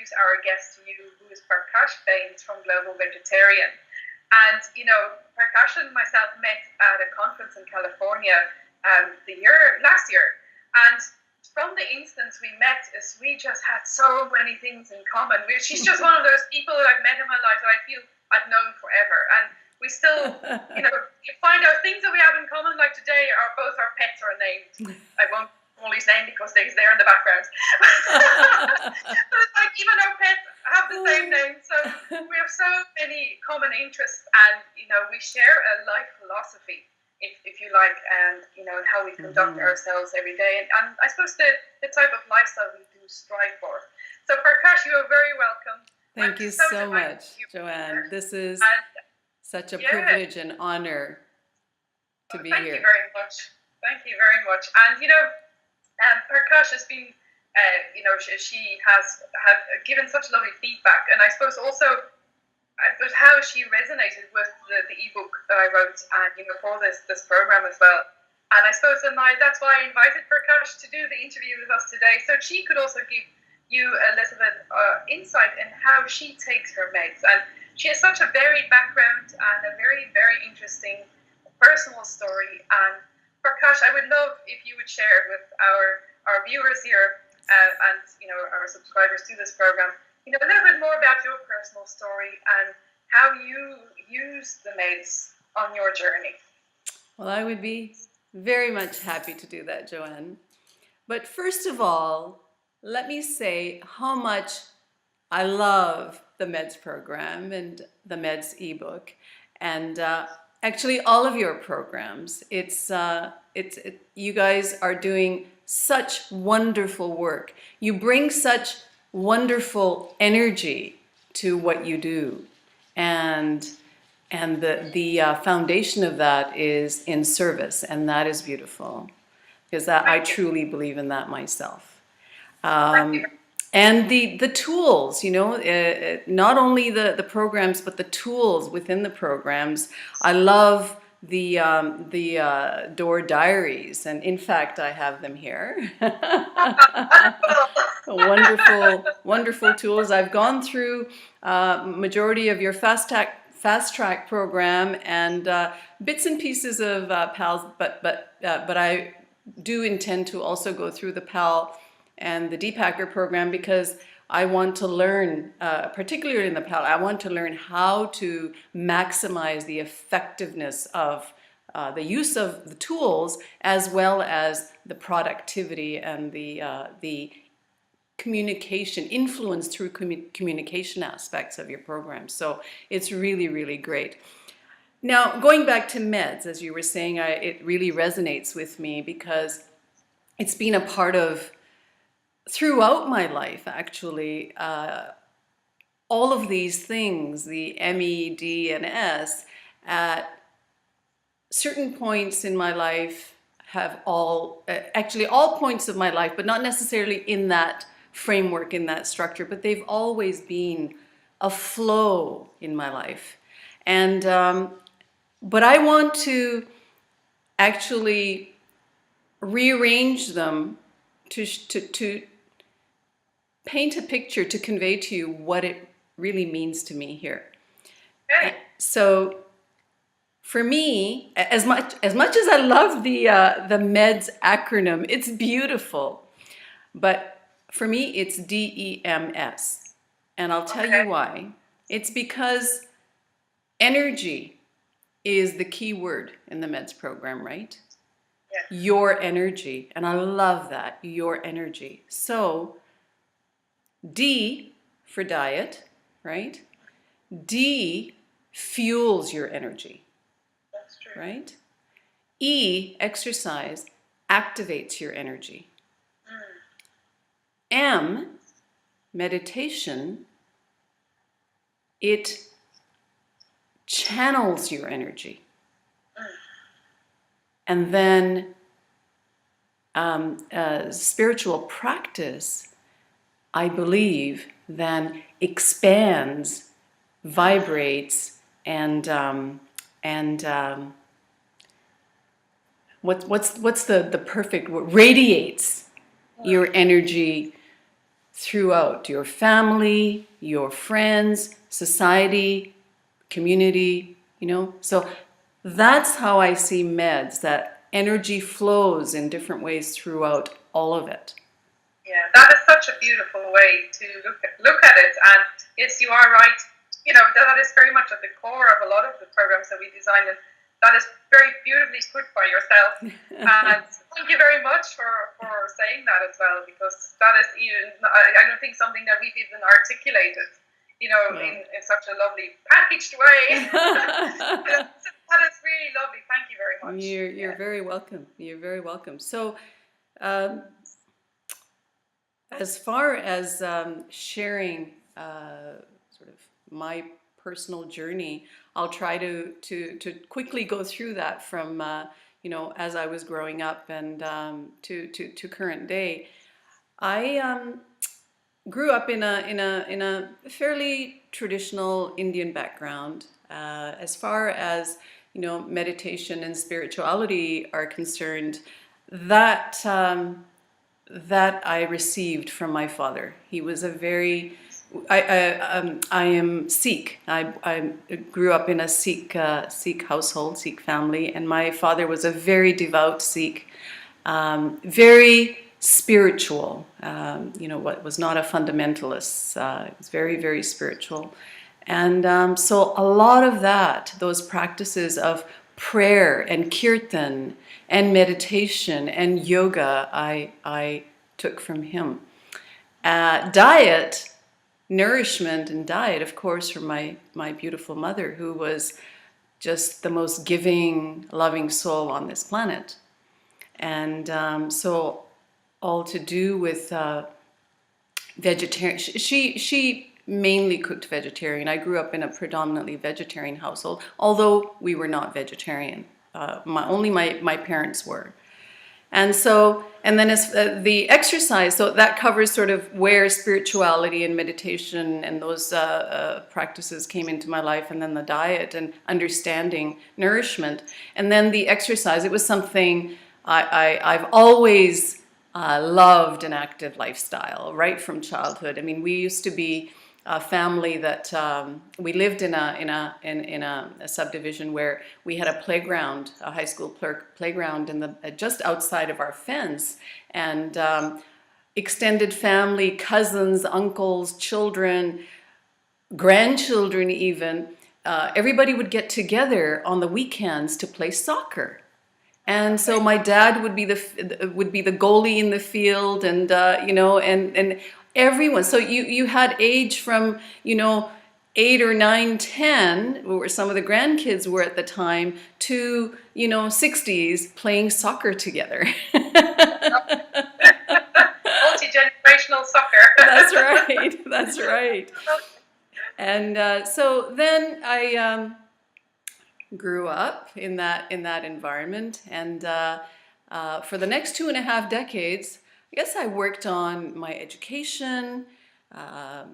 introduce our guest to you, who is Parkash Bains from Global Vegetarian. And, Parkash and myself met at a conference in California last year. And from the instance we met, is we just had so many things in common. She's just one of those people that I've met in my life that I feel I've known forever. And we still, you find out things that we have in common, like today, both our pets are named. I won't call his name because he's there in the background. But it's like even our pets have the same name. So we have so many common interests, and we share a life philosophy, if you like, and how we conduct ourselves every day, and I suppose the type of lifestyle we do strive for. So Parkash, you are very welcome. Thank you so much, Joanne. This is such a privilege and honor to be here. Thank you very much. Thank you very much. And Parkash has been, she has given such lovely feedback, and I suppose also how she resonated with the ebook that I wrote, and for this program as well. And I suppose that's why I invited Parkash to do the interview with us today, so she could also give you a little bit insight in how she takes her meds. And she has such a varied background and a very, very interesting personal story. And Parkash, I would love if you would share with our viewers here and our subscribers to this program, a little bit more about your personal story and how you use the meds on your journey. Well, I would be very much happy to do that, Joanne. But first of all, let me say how much I love the meds program and the meds ebook, and actually all of your programs. You guys are doing such wonderful work. You bring such wonderful energy to what you do, and the foundation of that is in service, and that is beautiful, because I truly believe in that myself. And the tools, not only the programs, but the tools within the programs. I love the DORE diaries, and in fact, I have them here. Wonderful tools. I've gone through majority of your fast track program and bits and pieces of PALS, but I do intend to also go through the PAL and the DPACR program, because I want to learn, particularly in the PAL, I want to learn how to maximize the effectiveness of the use of the tools, as well as the productivity and the communication, influence through communication aspects of your program. So it's really, really great. Now, going back to meds, as you were saying, it really resonates with me, because it's been a part of, throughout my life, actually, all of these things, the M, E, D, and S, at certain points in my life have all points of my life, but not necessarily in that framework, in that structure, but they've always been a flow in my life. And, but I want to actually rearrange them to paint a picture, to convey to you what it really means to me here. Okay. So for me, as much as I love the meds acronym, it's beautiful, but for me it's DEMS, and I'll tell you why. It's because energy is the key word in the meds program, right? Yeah. Your energy, and I love that, your energy. So D for diet, right? D fuels your energy. That's true. Right? E, exercise, activates your energy. M, meditation, it channels your energy. And then spiritual practice, I believe, then expands, vibrates, and what's the perfect word? Radiates your energy throughout your family, your friends, society, community, you know. So that's how I see meds, that energy flows in different ways throughout all of it. Yeah, that is such a beautiful way to look at it. And yes, you are right. You know, that is very much at the core of a lot of the programs that we design, and that is very beautifully put by yourself. And thank you very much for saying that as well, because that is even, I don't think something that we've even articulated, you know, in such a lovely packaged way. That is really lovely. Thank you very much. You're very welcome. You're very welcome. So, as far as sharing sort of my personal journey, I'll try to quickly go through that from you know, as I was growing up and to current day. I grew up in a fairly traditional Indian background. As far as, you know, meditation and spirituality are concerned, that that I received from my father. He was a very, I am Sikh. I grew up in a Sikh household, Sikh family, and my father was a very devout Sikh, very spiritual. You know, what was not a fundamentalist. It was very, very spiritual, and so a lot of that, those practices of prayer and kirtan and meditation and yoga, I took from him. Diet, nourishment and diet, of course, from my beautiful mother, who was just the most giving, loving soul on this planet. And so all to do with vegetarian. She mainly cooked vegetarian. I grew up in a predominantly vegetarian household, although we were not vegetarian. Only my parents were. And so, and then as the exercise, so that covers sort of where spirituality and meditation and those practices came into my life, and then the diet and understanding nourishment. And then the exercise, it was something I've always loved, an active lifestyle, right from childhood. I mean, we used to be a family that we lived in a subdivision where we had a playground, a high school playground in the just outside of our fence, and extended family, cousins, uncles, children, grandchildren, even everybody would get together on the weekends to play soccer. And so my dad would be the goalie in the field, and you know, and everyone. So you had age from, you know, 8 or 9, 10, where some of the grandkids were at the time, to, you know, 60s playing soccer together. Multi-generational soccer. That's right. That's right. And so then I grew up in that environment, and for the next 2.5 decades, I guess I worked on my education,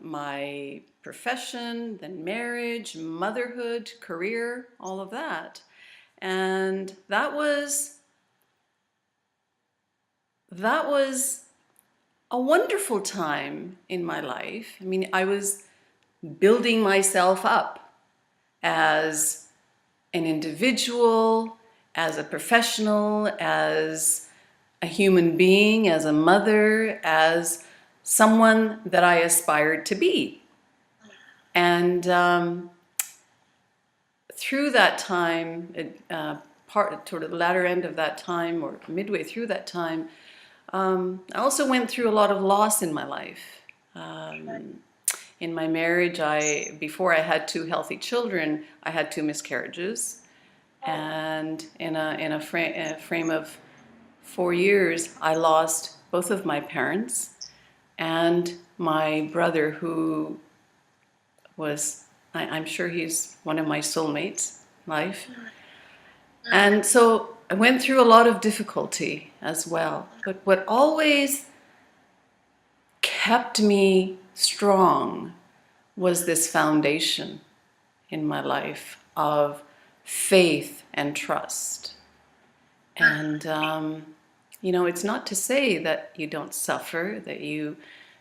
my profession, then marriage, motherhood, career, all of that. And that was a wonderful time in my life. I mean, I was building myself up as an individual, as a professional, as a human being, as a mother, as someone that I aspired to be. And through that time, toward the latter end of that time, or midway through that time, I also went through a lot of loss in my life. In my marriage, before I had 2 healthy children, I had 2 miscarriages, and in a frame of 4 years, I lost both of my parents and my brother, who was, I'm sure he's one of my soulmates in life. And so I went through a lot of difficulty as well. But what always kept me strong was this foundation in my life of faith and trust. And, you know, it's not to say that you don't suffer, that you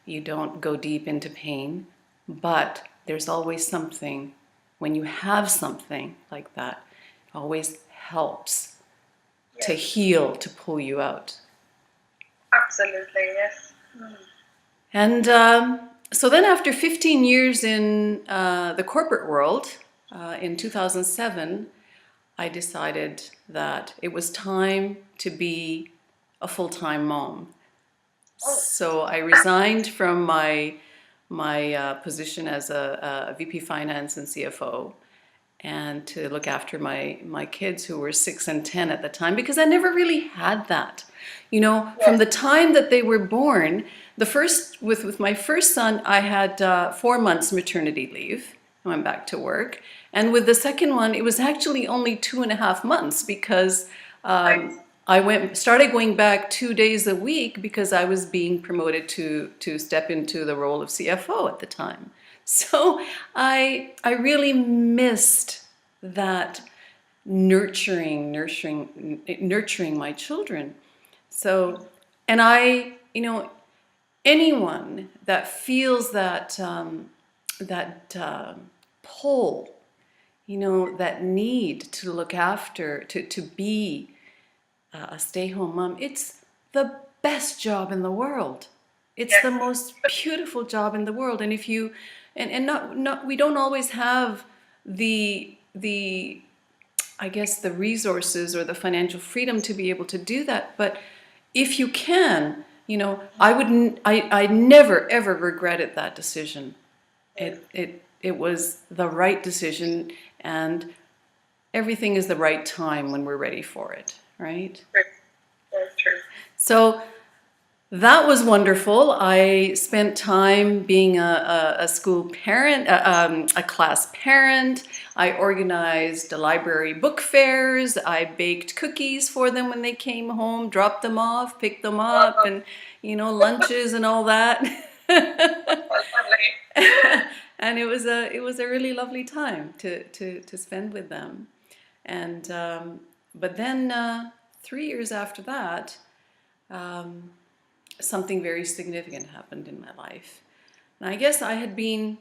you don't go deep into pain, but there's always something, when you have something like that, it always helps to heal, to pull you out. Absolutely, yes. And so then after 15 years in the corporate world, in 2007, I decided that it was time to be a full-time mom. So I resigned from my position as a VP Finance and CFO, and to look after my kids who were 6 and 10 at the time, because I never really had that. You know, from the time that they were born, with my first son, I had 4 months maternity leave. I went back to work. And with the second one, it was actually only 2.5 months, because I started going back 2 days a week because I was being promoted to step into the role of CFO at the time. So I really missed that nurturing my children. So, and anyone that feels that pull, that need to look after, to be a stay-home mom, it's the best job in the world. It's the most beautiful job in the world. And if you, and not we don't always have the I guess the resources or the financial freedom to be able to do that. But if you can, I never ever regretted that decision. It was the right decision, and everything is the right time when we're ready for it, right? That's true. So that was wonderful. I spent time being a school parent, a class parent. I organized library book fairs. I baked cookies for them when they came home, dropped them off, picked them up, and lunches and all that. And it was a really lovely time to spend with them. And but then 3 years after that, something very significant happened in my life. And I guess I had been,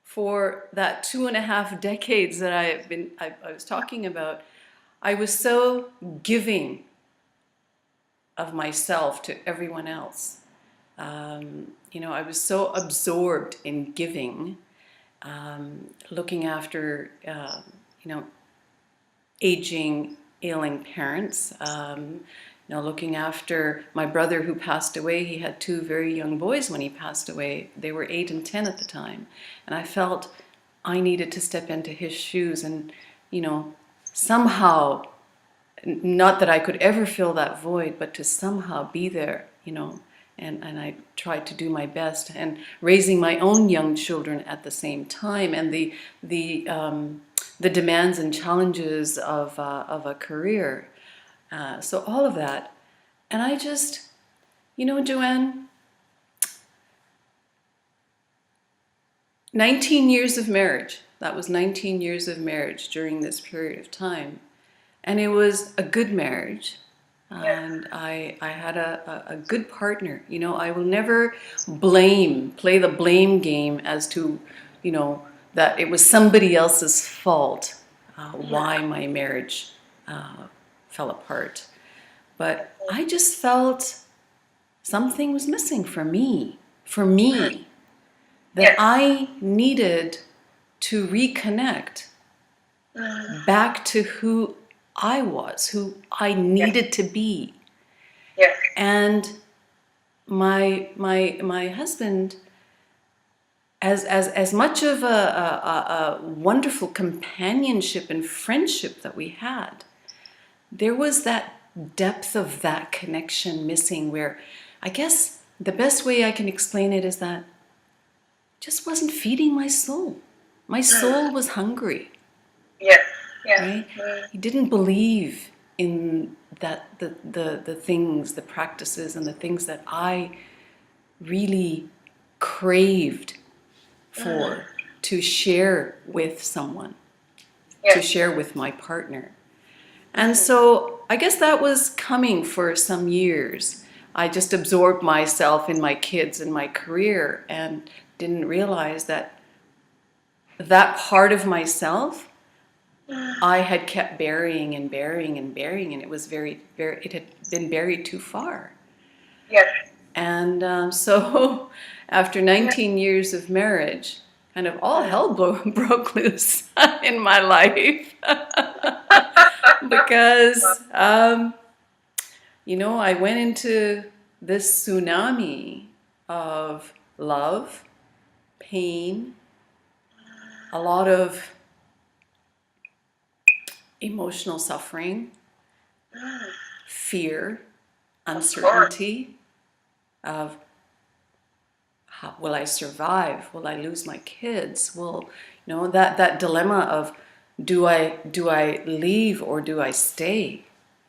for that 2.5 decades that I was talking about, I was so giving of myself to everyone else. I was so absorbed in giving, looking after, aging, ailing parents, looking after my brother who passed away. He had 2 very young boys when he passed away. They were 8 and 10 at the time. And I felt I needed to step into his shoes and, somehow, not that I could ever fill that void, but to somehow be there, and I tried to do my best, and raising my own young children at the same time, and the demands and challenges of a career. So all of that. And I just, Joanne, 19 years of marriage. That was 19 years of marriage during this period of time. And it was a good marriage. And I had a good partner. I will never play the blame game as to, that it was somebody else's fault why my marriage fell apart. But I just felt something was missing for me, that I needed to reconnect back to who I was, who I needed to be. And my husband, as much of a wonderful companionship and friendship that we had, there was that depth of that connection missing, where I guess the best way I can explain it is that just wasn't feeding my soul. My soul was hungry. Right? He didn't believe in that the things, the practices, and the things that I really craved for to share with someone, to share with my partner. And so I guess that was coming for some years. I just absorbed myself in my kids and my career and didn't realize that that part of myself I had kept burying and burying and burying, and it was it had been buried too far. Yes. And so after 19 years of marriage, kind of all hell broke loose in my life. Because, I went into this tsunami of love, pain, a lot of emotional suffering, fear, uncertainty of will I survive? Will I lose my kids? That dilemma of do I leave or do I stay?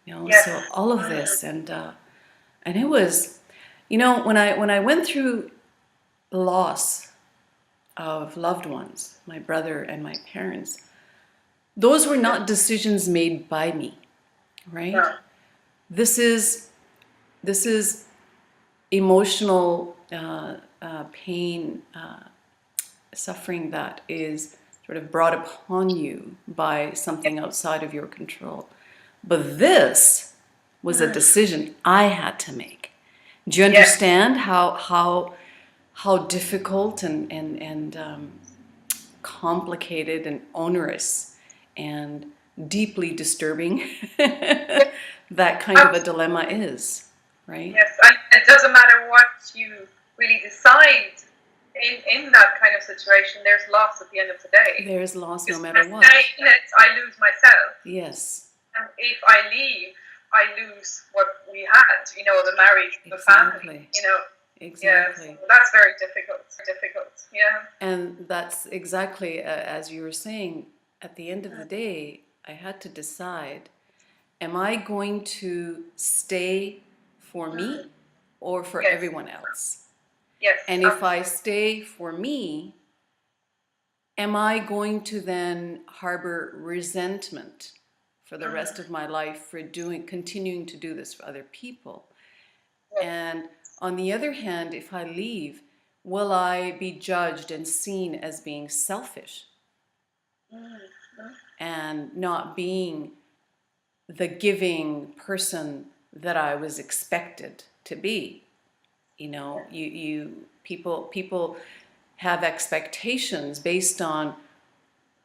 Yes. So all of this and it was, when I went through loss of loved ones, my brother and my parents, those were not decisions made by me, right? No. This is emotional pain, suffering that is sort of brought upon you by something outside of your control. But this was a decision I had to make. Do you understand how difficult and complicated and onerous and deeply disturbing that kind of a dilemma is, right? Yes, and it doesn't matter what you really decide in that kind of situation, there's loss at the end of the day. There's loss no matter what. If I stay in it, I lose myself. Yes. And if I leave, I lose what we had, the marriage, the family, Exactly. Yeah, so that's very difficult, yeah. And that's exactly, as you were saying, at the end of the day, I had to decide, am I going to stay for me or for everyone else? Yes. And if I stay for me, am I going to then harbor resentment for the rest of my life for continuing to do this for other people? Yes. And on the other hand, if I leave, will I be judged and seen as being selfish and not being the giving person that I was expected to be? People have expectations based on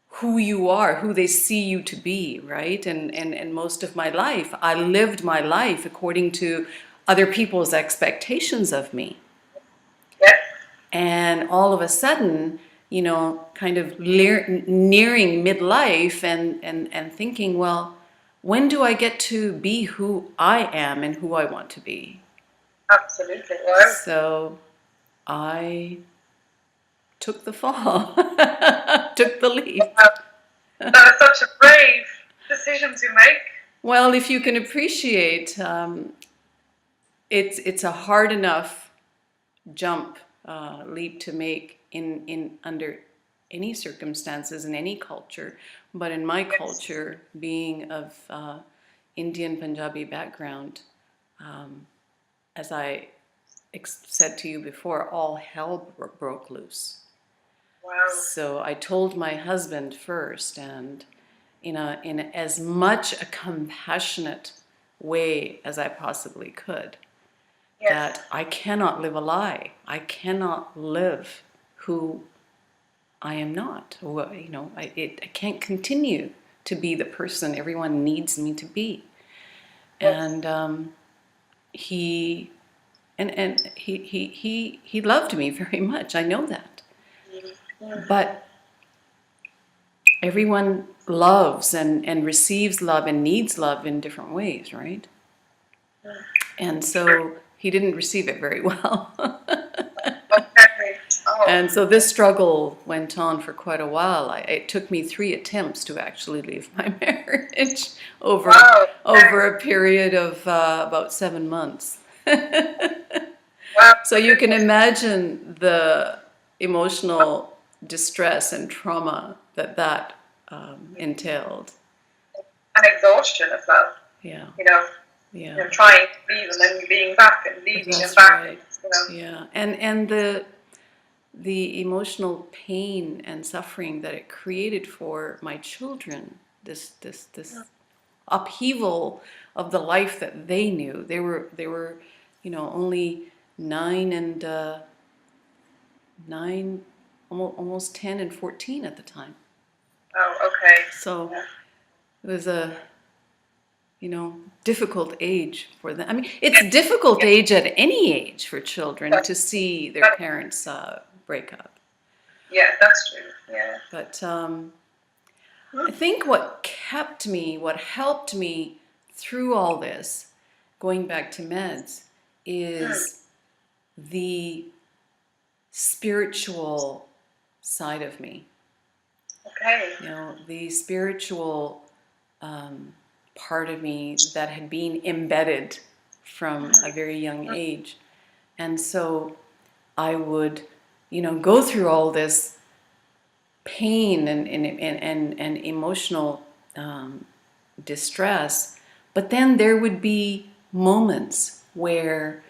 who you are, who they see you to be, right? And most of my life, I lived my life according to other people's expectations of me. Yes. And all of a sudden, kind of nearing midlife and thinking, well, when do I get to be who I am and who I want to be? Absolutely. Well, So I took the fall, took the leap. that is such a brave decision to make. Well, if you can appreciate, it's a hard enough leap to make in under any circumstances in any culture, but in my culture, being of Indian Punjabi background, as I said to you before, all hell broke loose. Wow. So I told my husband first, and in as much a compassionate way as I possibly could, that I cannot live a lie. I cannot live who I am not. I can't continue to be the person everyone needs me to be. And he loved me very much. I know that. But everyone loves and receives love and needs love in different ways, right? And so he didn't receive it very well. And so this struggle went on for quite a while. It took me 3 attempts to actually leave my marriage over a period of about 7 months. So you can imagine the emotional distress and trauma that entailed. And exhaustion as well. Yeah. Yeah. You know, trying to leave and then being back and leaving That's and back. right. You know. Yeah. And the emotional pain and suffering that it created for my children, this upheaval of the life that they knew. They were, only 9, almost 10 and 14 at the time. Oh, okay. So Yeah. it was a, difficult age for them. I mean, it's difficult age at any age for children to see their parents break up. Yeah, that's true. Yeah. But I think what helped me through all this, going back to meds, is the spiritual side of me. Okay. The spiritual part of me that had been embedded from a very young age. And so I would, go through all this pain and emotional distress, but then there would be moments where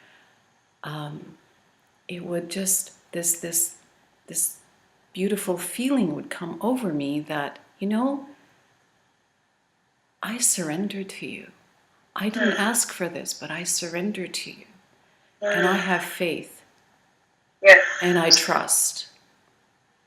it would just this beautiful feeling would come over me that I surrender to you. I didn't ask for this, but I surrender to you, and I have faith, and I trust.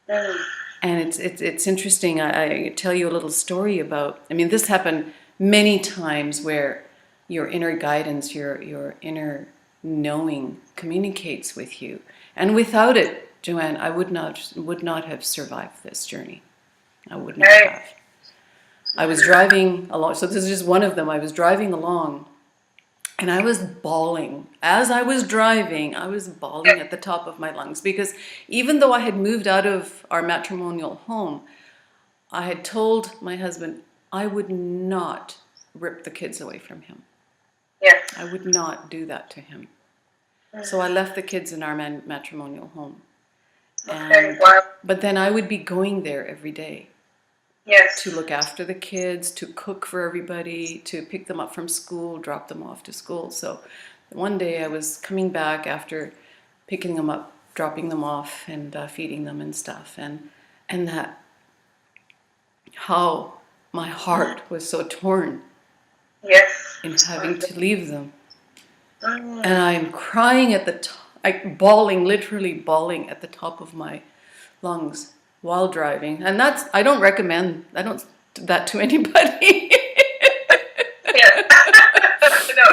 And it's interesting. I tell you a little story about. I mean, this happened many times where your inner guidance, your inner knowing communicates with you, and without it, Joanne, I would not have survived this journey. I would not have. I was driving along. So this is just one of them. I was driving along, and I was bawling. As I was driving, I was bawling at the top of my lungs, because even though I had moved out of our matrimonial home, I had told my husband I would not rip the kids away from him. Yeah. I would not do that to him. So I left the kids in our matrimonial home. Okay. Wow. But then I would be going there every day. Yes. To look after the kids, to cook for everybody, to pick them up from school, drop them off to school. So one day I was coming back after picking them up, dropping them off, and feeding them and stuff, and that how my heart was so torn. Yes. In having to leave them, and I'm crying at the top, bawling, literally bawling at the top of my lungs while driving, and I don't recommend that to anybody. Yeah. No.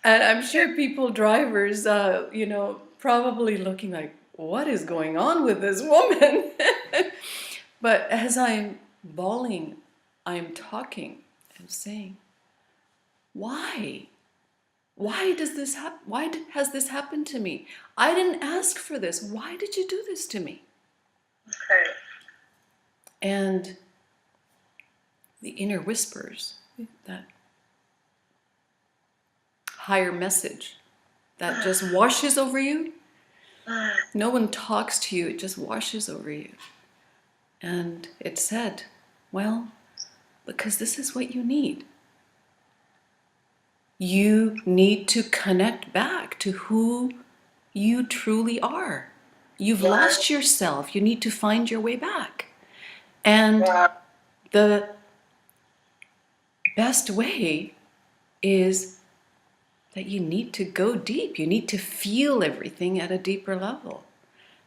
And I'm sure drivers, probably looking like, what is going on with this woman? But as I'm bawling, I'm talking and saying, why? Why does this happen? Why has this happened to me? I didn't ask for this. Why did you do this to me? Okay. And the inner whispers, that higher message that just washes over you. No one talks to you, it just washes over you. And it said, well, because this is what you need. You need to connect back to who you truly are. You've lost yourself. You need to find your way back. And the best way is that you need to go deep. You need to feel everything at a deeper level.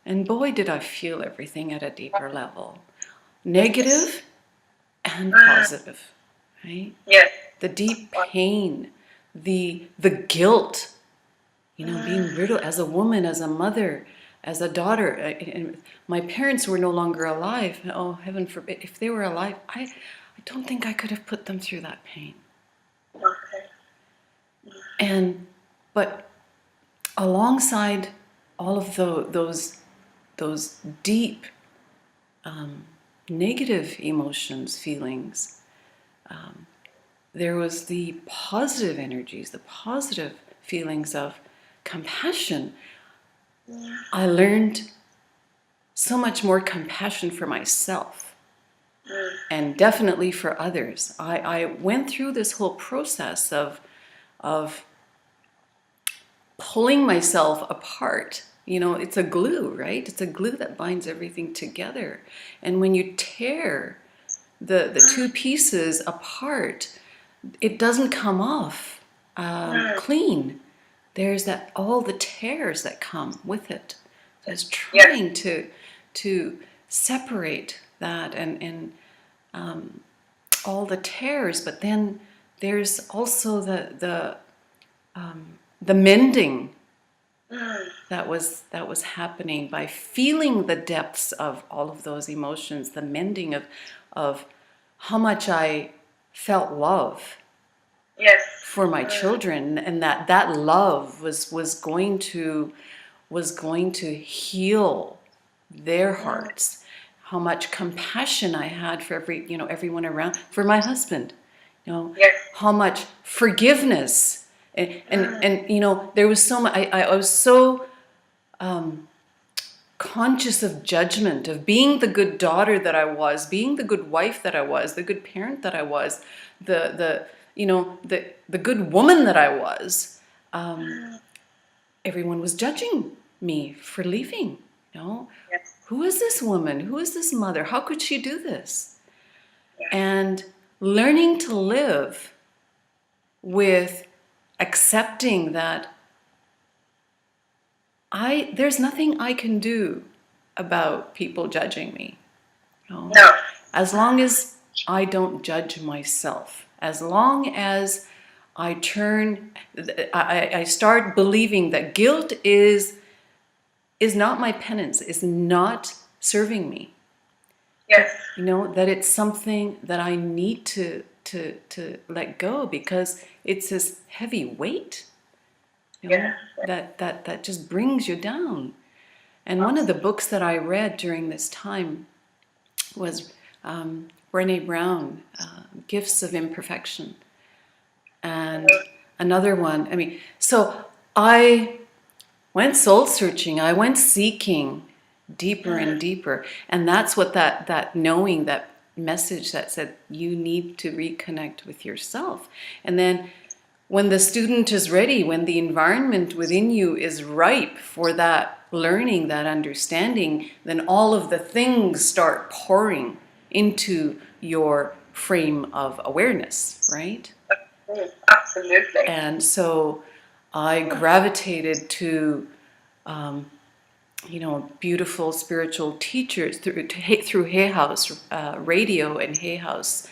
And boy, did I feel everything at a deeper level. Negative and positive, right? Yes. The deep pain, the guilt, being riddled as a woman, as a mother, as a daughter. And my parents were no longer alive. Oh, heaven forbid. If they were alive, I don't think I could have put them through that pain. Okay. But alongside all of those deep negative emotions, feelings, there was the positive energies, the positive feelings of compassion. I learned so much more compassion for myself and definitely for others. I went through this whole process of pulling myself apart. You know, it's a glue, right? It's a glue that binds everything together. And when you tear the two pieces apart, it doesn't come off clean. There's that all the tears that come with it. So I was trying to separate that and all the tears, but then there's also the mending that was happening by feeling the depths of all of those emotions, the mending of how much I felt love for my children, and that love was going to heal their hearts. How much compassion I had for everyone around, for my husband, how much forgiveness. And there was so much. I was so conscious of judgment, of being the good daughter that I was, being the good wife that I was, the good parent that I was, the good woman that I was. Everyone was judging me for leaving. Who is this woman? Who is this mother? How could she do this? And learning to live with accepting that there's nothing I can do about people judging me. No. As long as I don't judge myself, as long as I start believing that guilt is not my penance, is not serving me. That it's something that I need to let go, because it's this heavy weight, that just brings you down. And one of the books that I read during this time was Brené Brown, Gifts of Imperfection. And another one, so I went soul searching, I went seeking deeper and deeper. And that's what that knowing, that message that said, you need to reconnect with yourself. And then when the student is ready, when the environment within you is ripe for that learning, that understanding, then all of the things start pouring into your frame of awareness, right? Absolutely. And so I gravitated to beautiful spiritual teachers through Hay House radio and Hay House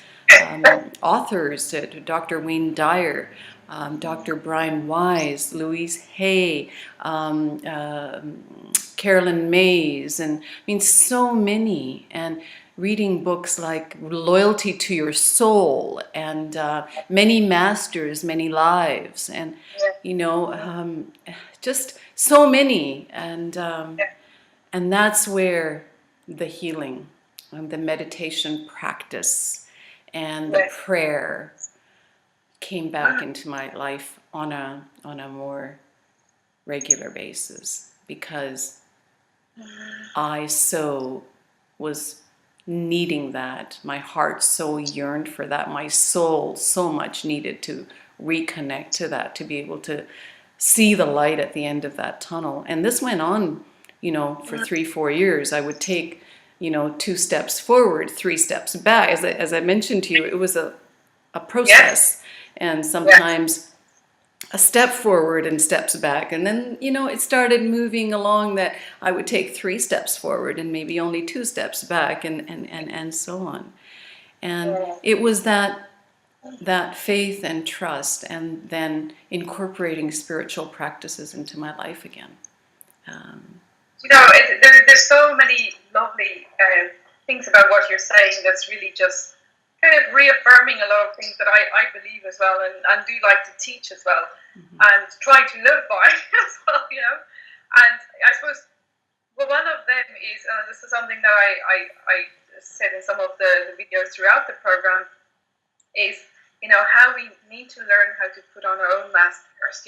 authors, Dr. Wayne Dyer, Dr. Brian Wise, Louise Hay, Carolyn Mays, and so many, and reading books like Loyalty to Your Soul and Many Masters, Many Lives, and just so many, and that's where the healing and the meditation practice and the prayer came back into my life on a more regular basis, because I so was needing that. My heart so yearned for that. My soul so much needed to reconnect to that, to be able to see the light at the end of that tunnel. And this went on, for 3-4 years. I would take, 2 steps forward, 3 steps back. As I mentioned to you, it was a process, and sometimes a step forward and steps back. And then, it started moving along that I would take 3 steps forward and maybe only 2 steps back, and so on. And it was that faith and trust, and then incorporating spiritual practices into my life again. There's so many lovely things about what you're saying that's really just kind of reaffirming a lot of things that I believe as well, and do like to teach as well, and try to live by as well, And I suppose, well, one of them is, this is something that I said in some of the videos throughout the program, is, how we need to learn how to put on our own mask first,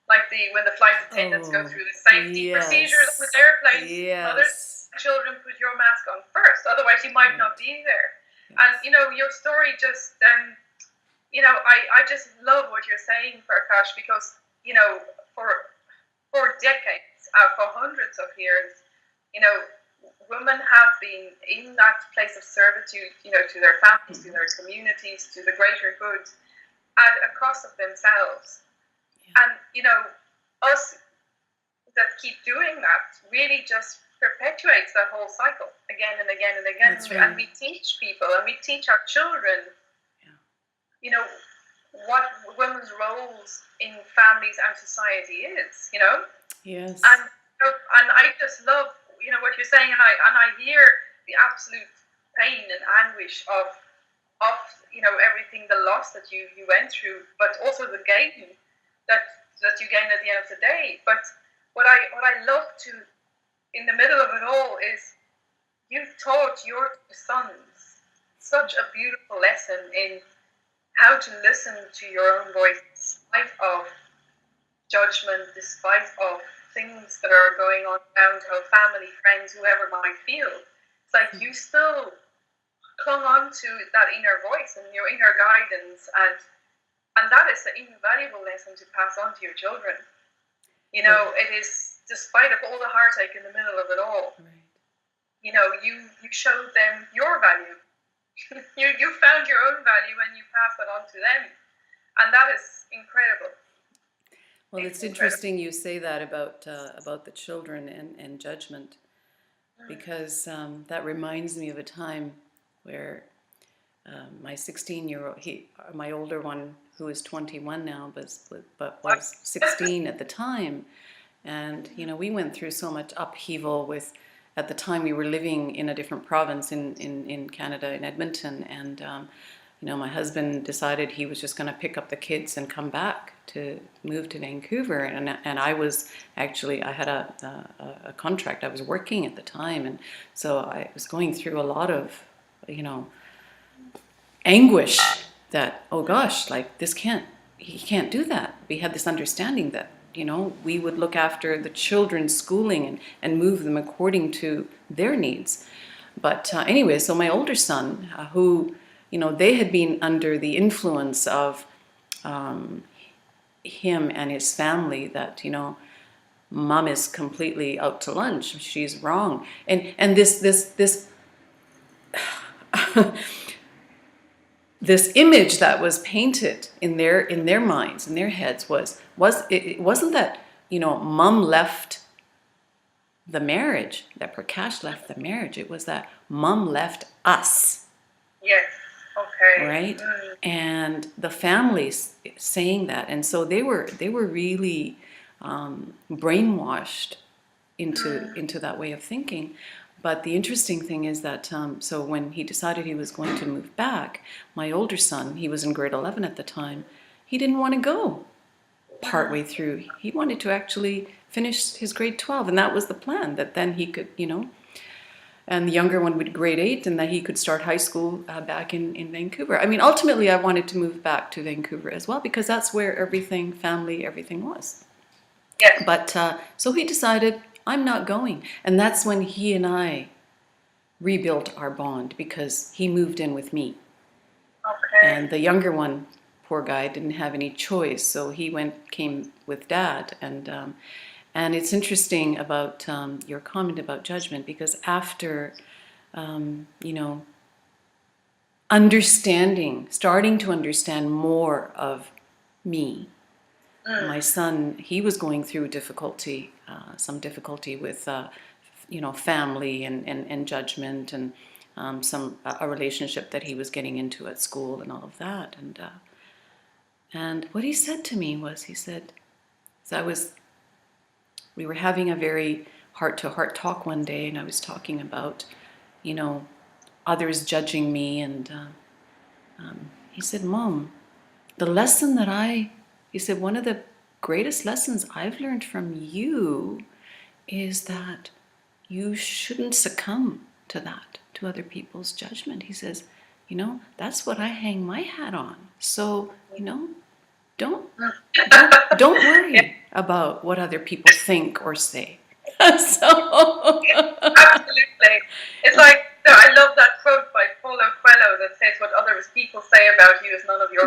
like when the flight attendants go through the safety procedures on the airplane. Mothers, children, put your mask on first, otherwise right? You might not be there. Yes. And, your story just, I just love what you're saying, Parkash, because, for decades, for hundreds of years, women have been in that place of servitude, to their families, to their communities, to the greater good, at a cost of themselves. Yeah. And, us that keep doing that really just perpetuates that whole cycle again and again and again. That's right. And we teach people and we teach our children, what women's roles in families and society is, Yes. And I just love, what you're saying, and I hear the absolute pain and anguish of everything, the loss that you went through, but also the gain that you gain at the end of the day. But what I love to, in the middle of it all, is you've taught your sons such a beautiful lesson in how to listen to your own voice, despite of judgment, despite of things that are going on around, how family, friends, whoever might feel. It's like you still clung on to that inner voice and your inner guidance, and that is an invaluable lesson to pass on to your children. It is, despite of all the heartache in the middle of it all, right. You showed them your value. you found your own value and you passed it on to them, and that is incredible. Well, it's interesting you say that about the children and judgment, because that reminds me of a time where my 16-year-old, my older one, who is 21 now, but was 16 at the time, and we went through so much upheaval with. At the time, we were living in a different province in Canada, in Edmonton, and my husband decided he was just going to pick up the kids and come back to move to Vancouver, and I was actually, I had a contract. I was working at the time, and so I was going through a lot of anguish that, oh gosh, like he can't do that. We had this understanding that we would look after the children's schooling and move them according to their needs. But anyway, so my older son, who, they had been under the influence of him and his family, that, mom is completely out to lunch, she's wrong. And this this image that was painted in their minds, in their heads, it wasn't that mom left the marriage, that Parkash left the marriage. It was that mom left us. Yes. Okay. Right. And the families saying that, and so they were really brainwashed into that way of thinking. But the interesting thing is that, so when he decided he was going to move back, my older son, he was in grade 11 at the time, he didn't want to go partway through. He wanted to actually finish his grade 12, and that was the plan, that then he could, and the younger one would grade 8, and that he could start high school back in Vancouver. I mean, ultimately, I wanted to move back to Vancouver as well, because that's where everything was. Yes. But, so he decided, I'm not going. And that's when he and I rebuilt our bond, because he moved in with me. Okay. And the younger one, poor guy, didn't have any choice, so he came with Dad. And it's interesting about your comment about judgment, because after, starting to understand more of me, my son, he was going through some difficulty with, family and judgment, and a relationship that he was getting into at school and all of that. And what he said to me was, we were having a very heart-to-heart talk one day, and I was talking about, others judging me, and he said, Mom, he said, one of the greatest lessons I've learned from you is that you shouldn't succumb to other people's judgment. He says, that's what I hang my hat on. So, don't worry about what other people think or say. Absolutely. It's like, I love that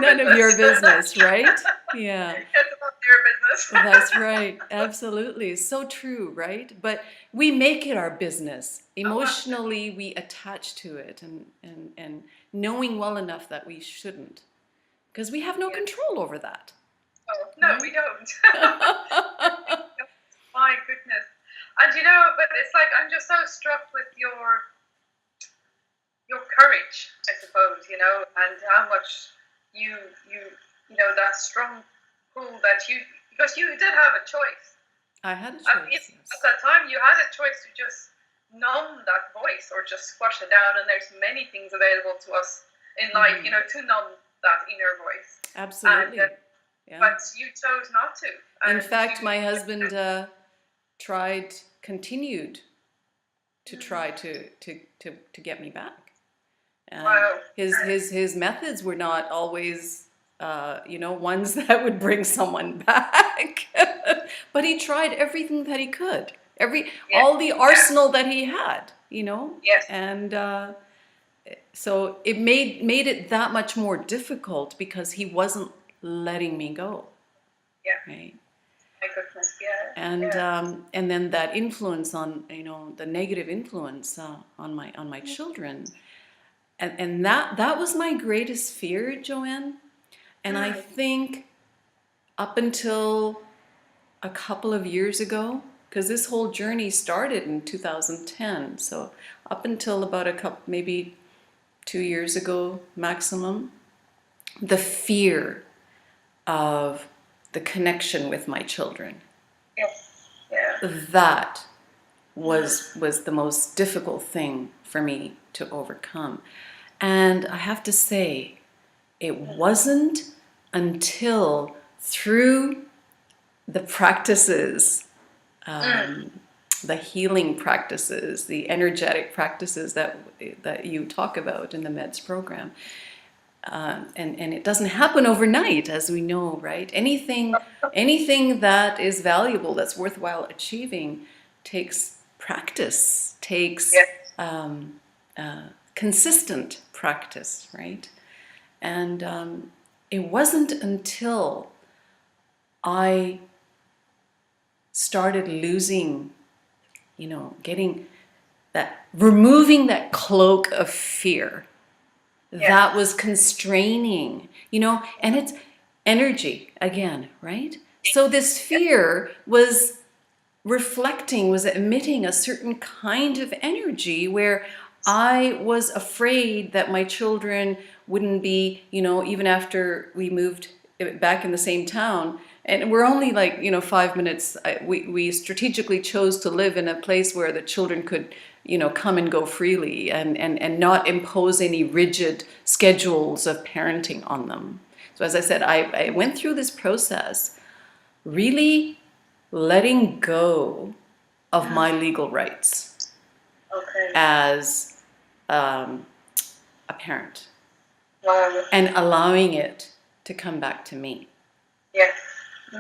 your None business. of your business, right? Yeah. It's about their business. That's right. Absolutely. So true, right? But we make it our business. Emotionally, we attach to it and knowing well enough that we shouldn't. Because we have no Yes. control over that. Oh, no, Right? we don't. My goodness. And but it's like I'm just so struck with your courage, I suppose, and how much that strong pull that because you did have a choice. I had a At choice, yes. that time, you had a choice to just numb that voice or just squash it down. And there's many things available to us in life, to numb that inner voice. Absolutely. And, Yeah. but you chose not to. In fact, my husband continued to try to get me back. Wow. His methods were not always ones that would bring someone back. But he tried everything that he could, all the arsenal that he had, Yes. And so it made it that much more difficult because he wasn't letting me go. Yeah. Right. My goodness. Yeah. And then that influence on the negative influence on my children. And that was my greatest fear, Joanne. And I think up until a couple of years ago, because this whole journey started in 2010, so up until about maybe 2 years ago maximum, the fear of the connection with my children. Yes. Yeah. That was the most difficult thing for me to overcome. And I have to say, it wasn't until through the practices, the healing practices, the energetic practices that you talk about in the MEDS program, and it doesn't happen overnight, as we know, right? Anything that is valuable, that's worthwhile achieving, takes practice, takes consistent practice, right? And it wasn't until I started losing, removing that cloak of fear that was constraining, and it's energy again, right? So this fear was emitting a certain kind of energy where I was afraid that my children wouldn't be, even after we moved back in the same town, and we're only 5 minutes, we strategically chose to live in a place where the children could, come and go freely and not impose any rigid schedules of parenting on them. So as I said, I went through this process really letting go of my legal rights as a parent. Wow. And allowing it to come back to me. Yes.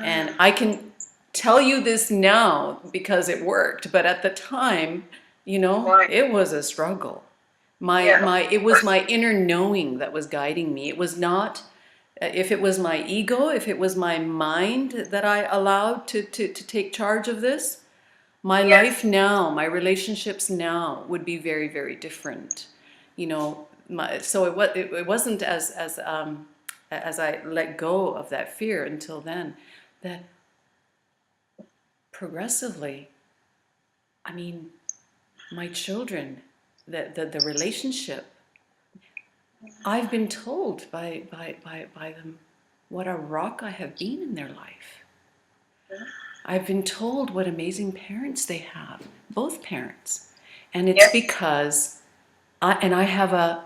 And I can tell you this now because it worked, but at the time, it was a struggle. It was my inner knowing that was guiding me. It was not, if it was my ego, if it was my mind that I allowed to take charge of this, my life now, my relationships now would be very, very different. So it wasn't as I let go of that fear until then, that progressively, my children, the relationship, I've been told by them what a rock I have been in their life. I've been told what amazing parents they have, both parents. And it's because I have a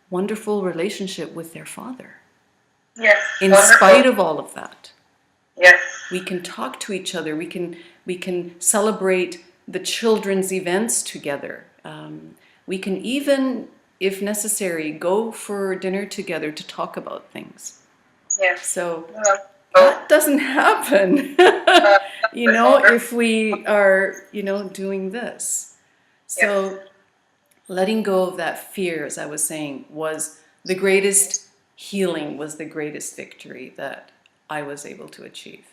wonderful relationship with their father. Yes. In spite of all of that. Yes. We can talk to each other. We can celebrate the children's events together. We can even, if necessary, go for dinner together to talk about things. Yes. So that doesn't happen, if we are, doing this. So letting go of that fear, as I was saying, was the greatest healing was the greatest victory that I was able to achieve.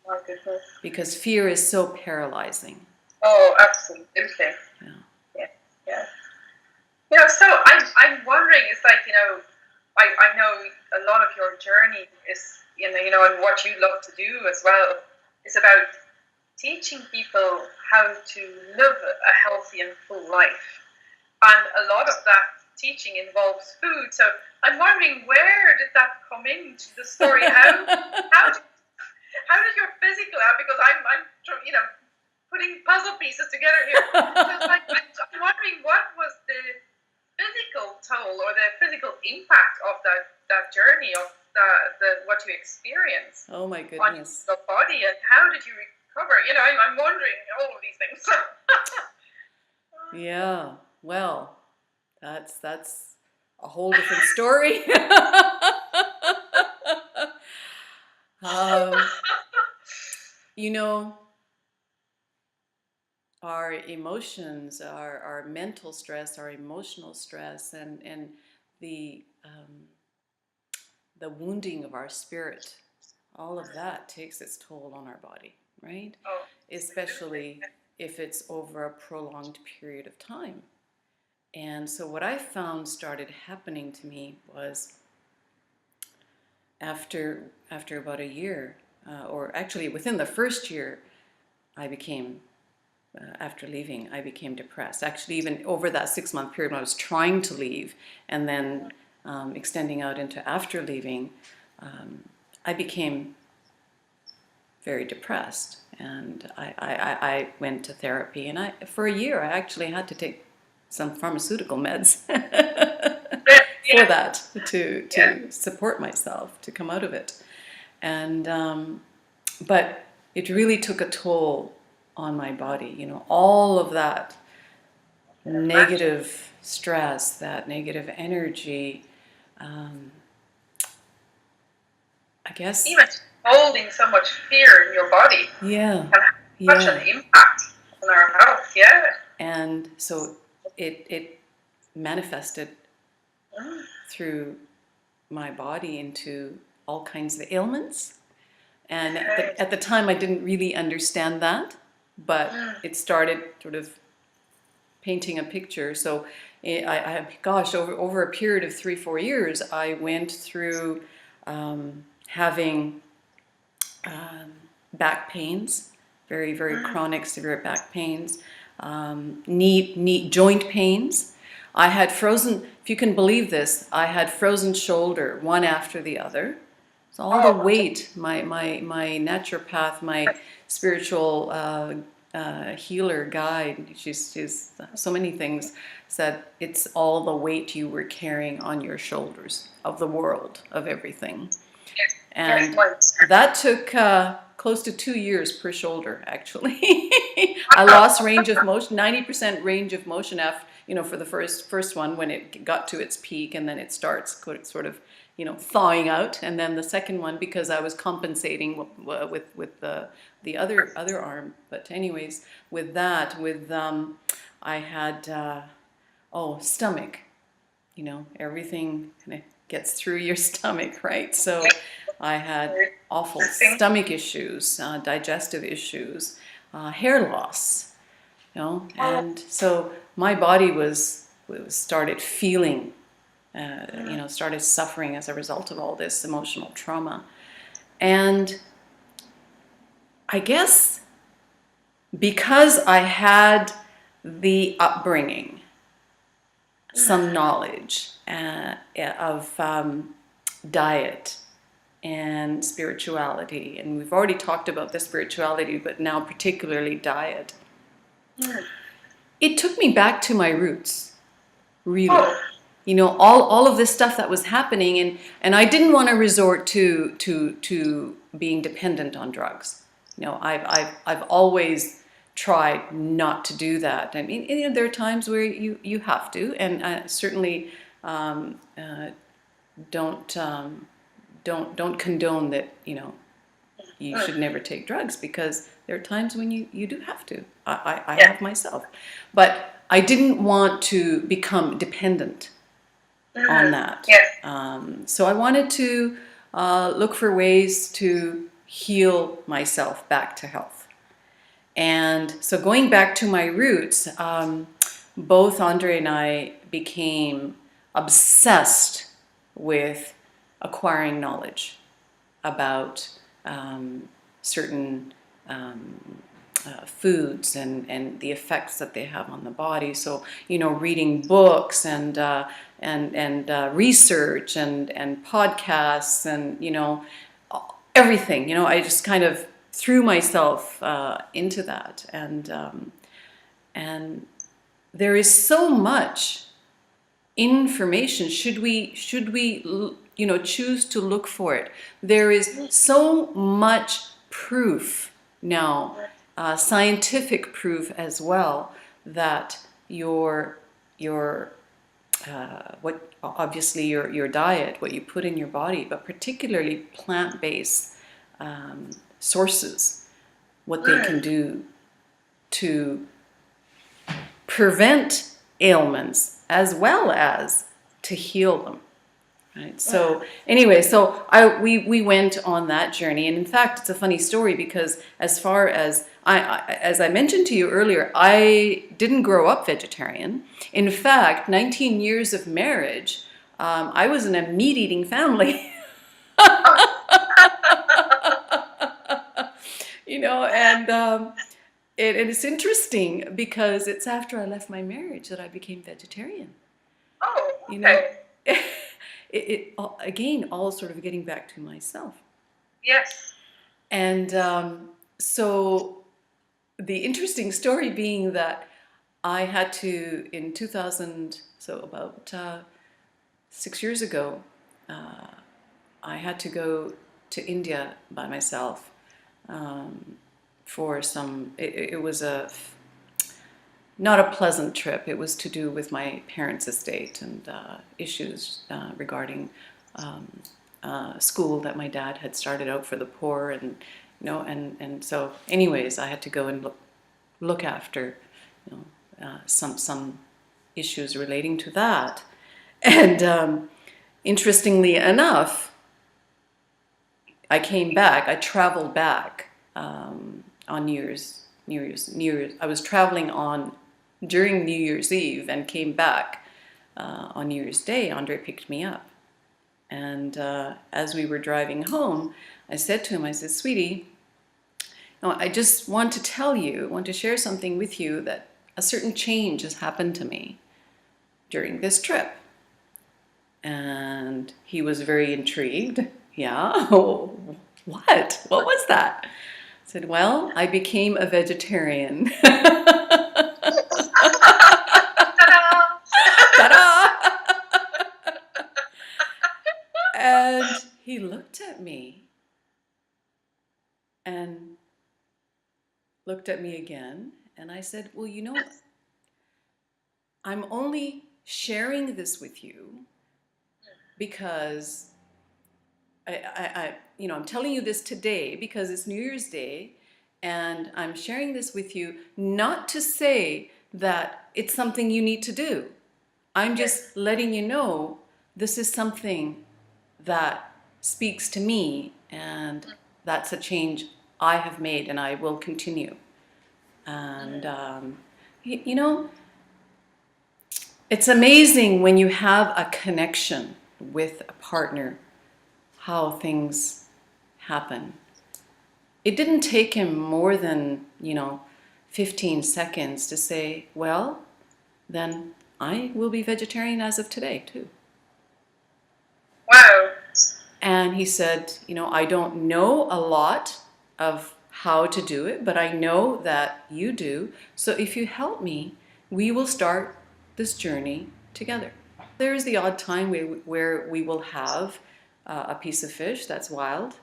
My goodness. Because fear is so paralyzing. Oh, absolutely. Yeah. Yeah. Yeah. You know, so I'm wondering, it's like, I know a lot of your journey is, and what you love to do as well, is about teaching people how to live a healthy and full life. And a lot of that teaching involves food. So I'm wondering, where did that come into the story? How did your physical, because I'm putting puzzle pieces together here. So I'm wondering, what was the physical toll or the physical impact of that journey of the what you experienced? Oh my on goodness. your body, and how did you recover? I'm wondering all of these things. Yeah. Well, that's a whole different story. um, you know, our emotions, our mental stress, our emotional stress, and the the wounding of our spirit, all of that takes its toll on our body, right? Oh, Especially if it's over a prolonged period of time. And so what I found started happening to me was after about a year, or actually within the first year, I became after leaving, I became depressed. Actually, even over that 6-month period when I was trying to leave, and then extending out into after leaving, I became very depressed. And I went to therapy, and for a year I actually had to take some pharmaceutical meds for that, to support myself to come out of it. And but it really took a toll on my body, all of that negative stress, that negative energy, I guess. Even holding so much fear in your body Yeah. can have such an impact on our health. Yeah. And so it manifested through my body into all kinds of ailments. And at the time, I didn't really understand that, but it started sort of painting a picture. So over a period of 3-4 years, I went through having back pains, very, very chronic, severe back pains, knee joint pains. I had frozen, if you can believe this, I had frozen shoulder, one after the other. So all the weight, my naturopath, my spiritual healer guide, she's so many things, said it's all the weight you were carrying on your shoulders of the world, of everything. And that took close to 2 years per shoulder, actually. I lost range of motion, 90% range of motion after, for the first one when it got to its peak, and then it starts sort of, thawing out. And then the second one, because I was compensating with the other arm. But anyways, with that, I had stomach. Everything kind of gets through your stomach, right? So I had awful stomach issues, digestive issues, hair loss, and so my body started feeling, started suffering as a result of all this emotional trauma. And I guess because I had the upbringing, some knowledge of diet and spirituality, and we've already talked about the spirituality, but now particularly diet. It took me back to my roots, really. All of this stuff that was happening, and I didn't want to resort to being dependent on drugs. I've always tried not to do that. I mean, there are times where you have to, and I certainly don't condone that. You should never take drugs, because there are times when you do have to. I have myself, but I didn't want to become dependent on that. Yes. So I wanted to look for ways to heal myself back to health. And so going back to my roots, both Andre and I became obsessed with acquiring knowledge about certain foods and the effects that they have on the body. So, reading books and research and podcasts and, everything. I just kind of threw myself into that. And there is so much information. Should we choose to look for it? There is so much proof now, scientific proof as well, that your what obviously your diet, what you put in your body, but particularly plant-based sources, what they can do to prevent ailments as well as to heal them. Right. So anyway, we went on that journey, and in fact, it's a funny story because as far as as I mentioned to you earlier, I didn't grow up vegetarian. In fact, 19 years of marriage, I was in a meat-eating family. And it's interesting because it's after I left my marriage that I became vegetarian. Oh, okay. It again, all sort of getting back to myself. Yes. And so the interesting story being that I had to, in 2000, so about 6 years ago, I had to go to India by myself for some, it was not a pleasant trip. It was to do with my parents' estate and issues regarding school that my dad had started out for the poor, and so anyways, I had to go and look after some issues relating to that. And interestingly enough, I came back. I traveled back on New Year's. I was traveling during New Year's Eve and came back on New Year's Day. Andre picked me up. And as we were driving home, I said to him, I said, sweetie, I just want to share something with you, that a certain change has happened to me during this trip. And he was very intrigued. Yeah? Oh, what? What was that? I said, well, I became a vegetarian. And he looked at me and looked at me again, and I said, well, I'm only sharing this with you because I'm telling you this today because it's New Year's Day, and I'm sharing this with you not to say that it's something you need to do. I'm just letting you know this is something that speaks to me, and that's a change I have made and I will continue. And it's amazing when you have a connection with a partner, how things happen. It didn't take him more than 15 seconds to say, well, then I will be vegetarian as of today too. Wow. And he said, I don't know a lot of how to do it, but I know that you do. So if you help me, we will start this journey together. There is the odd time where we will have a piece of fish that's wild,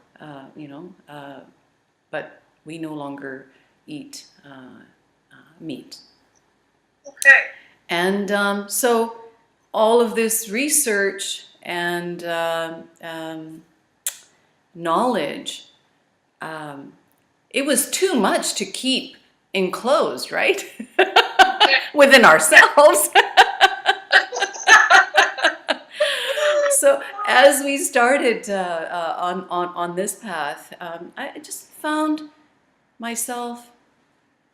but we no longer eat meat. Okay. And so all of this research and knowledge, it was too much to keep enclosed, right? Within ourselves. as we started on this path, I just found myself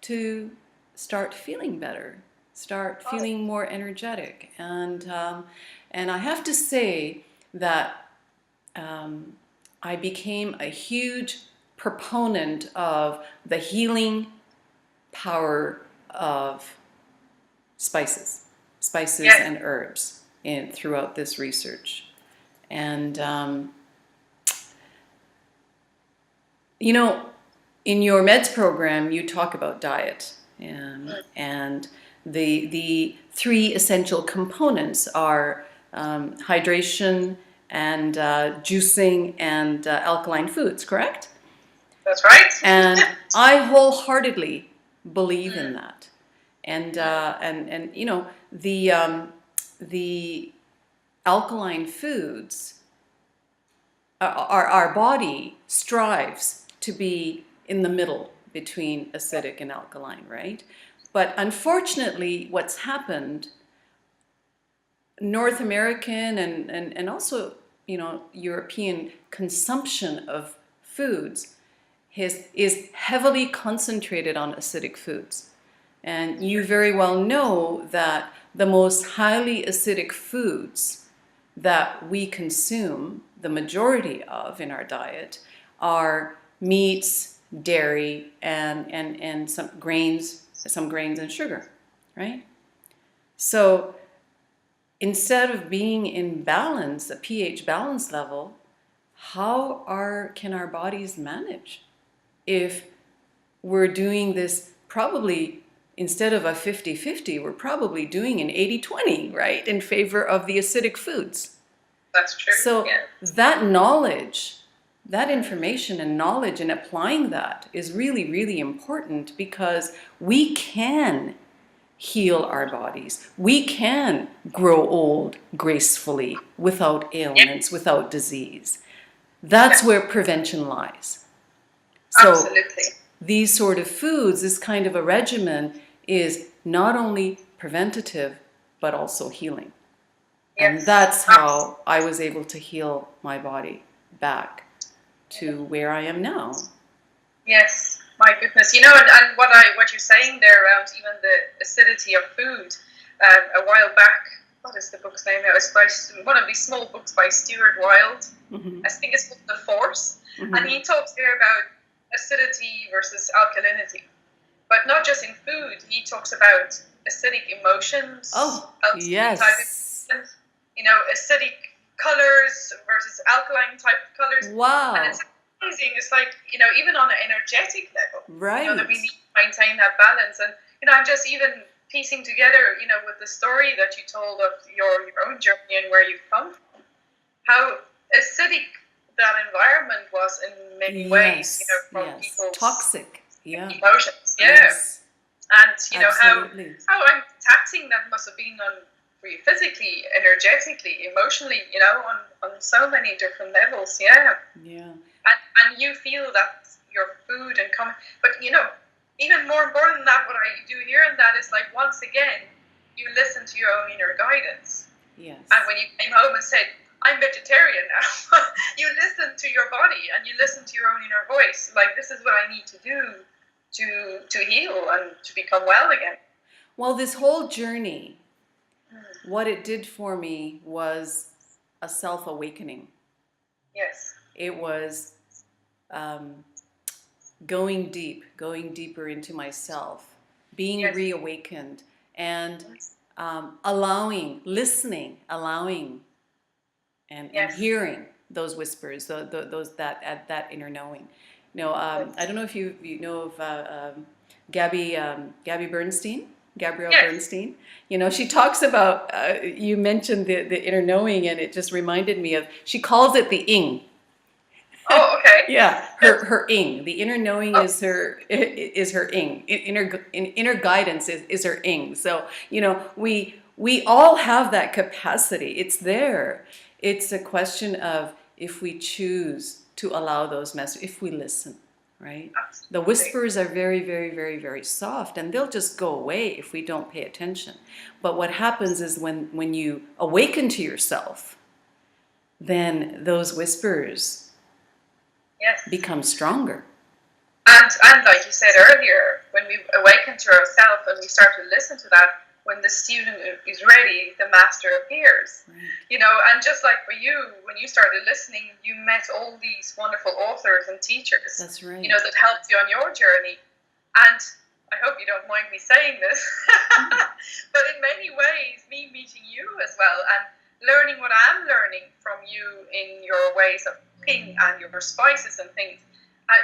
to start feeling better, start feeling more energetic, and I have to say that I became a huge proponent of the healing power of spices Yes. and herbs throughout this research. And you know, in your meds program, you talk about diet, and the three essential components are hydration and juicing and alkaline foods, correct? That's right. And I wholeheartedly believe in that. And you know, the alkaline foods, our body strives to be in the middle between acidic and alkaline, right? But unfortunately, what's happened, North American and also, you know, European consumption of foods is heavily concentrated on acidic foods. And you very well know that the most highly acidic foods that we consume, the majority of in our diet, are meats, dairy, and some grains and sugar, right? So instead of being in balance, a pH balance level, can our bodies manage if we're doing this? Probably instead of a 50-50, we're probably doing an 80-20, right, in favor of the acidic foods. That's true. So Yeah. that knowledge, that information and knowledge, and applying that is really, really important, because we can heal our bodies. We can grow old gracefully, without ailments, without disease. That's where prevention lies. So Absolutely. these sort of foods, this kind of a regimen, is not only preventative, but also healing. And Yes. that's how I was able to heal my body back to where I am now. Yes, my goodness. You know, and what you're saying there around even the acidity of food, a while back, what is the book's name now? It's by one of these small books by Stuart Wilde. Mm-hmm. I think it's called The Force. Mm-hmm. And he talks there about acidity versus alkalinity. But not just in food, he talks about acidic emotions. Oh, type yes. of emotions, you know, acidic colors versus alkaline type of colors. Wow. And it's amazing. It's like, you know, even on an energetic level, Right. you know, that we need to maintain that balance. And, you know, I'm just even piecing together, you know, with the story that you told of your own journey and where you've come from, how acidic that environment was in many ways, you know, from people's toxic emotions. Yeah. Yes. And, you know, Absolutely. how taxing that must have been for you physically, energetically, emotionally, you know, on so many different levels. Yeah. Yeah. And you feel that your food and but, you know, even more important than that, what I do here in that is, like, once again, you listen to your own inner guidance. Yes. And when you came home and said, I'm vegetarian now, you listen to your body and you listen to your own inner voice. Like, this is what I need to do to heal and to become well again. Well, this whole journey, what it did for me was a self-awakening. Yes. It was going deeper into myself, being reawakened, and listening, and hearing those whispers, those that inner knowing. You know, I don't know if you know of Gabrielle Bernstein. You know, she talks about, you mentioned the inner knowing, and it just reminded me of, she calls it the ing. Oh, okay. Yeah, her ing. The inner knowing is her ing. Inner guidance is her ing. So, you know, we all have that capacity. It's there. It's a question of if we choose to allow those messages, if we listen, right? Absolutely. The whispers are very, very, very, very soft, and they'll just go away if we don't pay attention. But what happens is when you awaken to yourself, then those whispers Yes. become stronger. And like you said earlier, when we awaken to ourselves and we start to listen to that, when the student is ready, the master appears. Right. You know, and just like for you, when you started listening, you met all these wonderful authors and teachers. That's right. You know, that helped you on your journey. And I hope you don't mind me saying this, but in many ways, me meeting you as well and learning what I'm learning from you in your ways of cooking and your spices and things,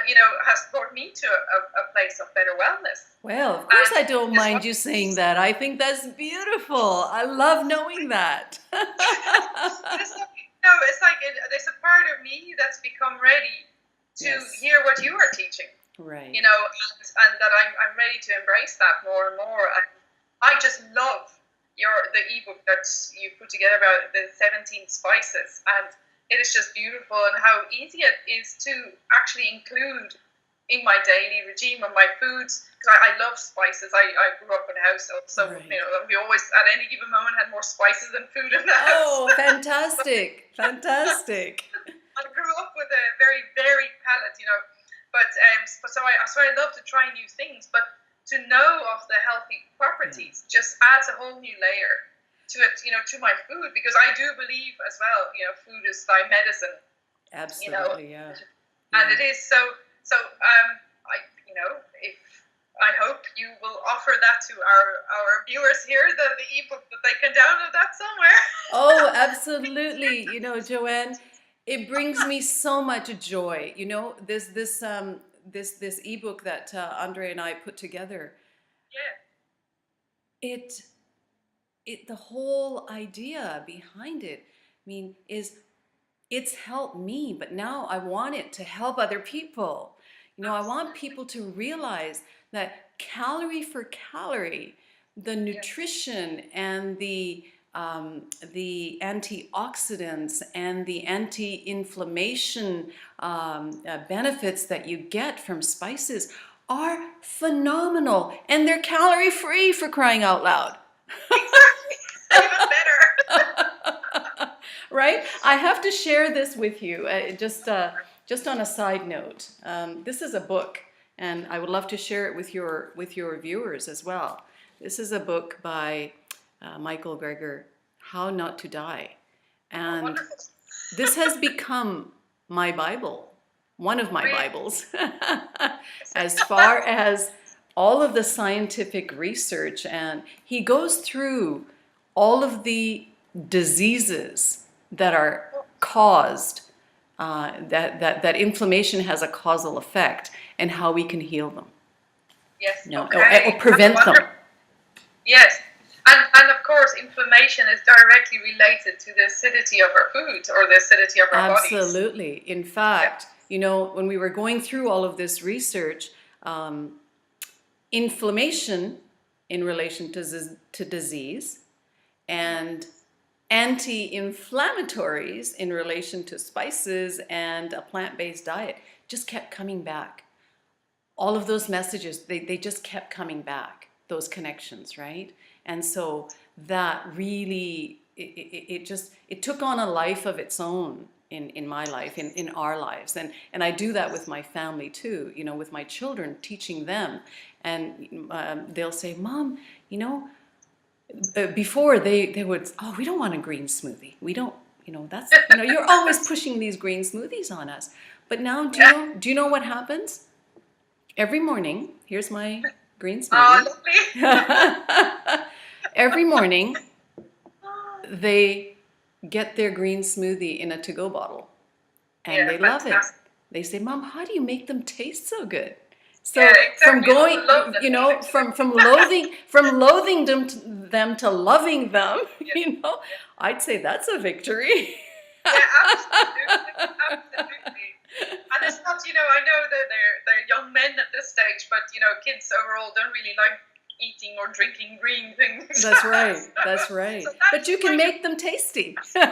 you know, has brought me to a place of better wellness. Well, of course I don't mind you saying that. I think that's beautiful. I love knowing that. It's like there's a part of me that's become ready to hear what you are teaching. Right. You know, and that I'm ready to embrace that more and more. And I just love the ebook that you put together about the 17 spices, and it is just beautiful, and how easy it is to actually include in my daily regime of my foods, because I love spices. I grew up in a house, so Right. you know, we always at any given moment had more spices than food in the house. Oh, fantastic. Fantastic. I grew up with a very varied palate, you know, but so I love to try new things, but to know of the healthy properties just adds a whole new layer to it, you know, to my food, because I do believe as well, you know, food is thy medicine. Absolutely, you know? Yeah. And it is so I hope you will offer that to our viewers here, the ebook, that they can download that somewhere. Oh, absolutely. You know, Joanne, it brings me so much joy. You know, this ebook that Andre and I put together. Yeah. The whole idea behind it, I mean, is it's helped me, but now I want it to help other people. You know, I want people to realize that calorie for calorie, the nutrition and the antioxidants and the anti-inflammation benefits that you get from spices are phenomenal, and they're calorie free, for crying out loud. Exactly. Even better. Right? I have to share this with you. Just on a side note, this is a book, and I would love to share it with your viewers as well. This is a book by Michael Greger, How Not to Die, and this has become my Bible, one of my Bibles, as far as all of the scientific research, and he goes through all of the diseases that are caused, that inflammation has a causal effect, and how we can heal them. Yes. No, okay. or prevent them. Yes. And of course, inflammation is directly related to the acidity of our food or the acidity of our bodies. Absolutely. In fact, you know, when we were going through all of this research, inflammation in relation to disease, and anti-inflammatories in relation to spices and a plant-based diet just kept coming back. All of those messages, they just kept coming back, those connections, right? And so that really, it took on a life of its own in my life, in our lives. And I do that with my family too, you know, with my children, teaching them. And they'll say, Mom, you know, before they would, oh, we don't want a green smoothie. We don't, you know, that's, you know, you're always pushing these green smoothies on us. But now, do you know what happens? Every morning, here's my green smoothie. Every morning, they get their green smoothie in a to-go bottle, and they love it. They say, Mom, how do you make them taste so good? So from going, you know, from loathing them to loving them, you know, I'd say that's a victory. Yeah, absolutely. And it's not, you know, I know that they're young men at this stage, but you know, kids overall don't really like eating or drinking green things. That's right. That's right. So but you can make them tasty. Exactly.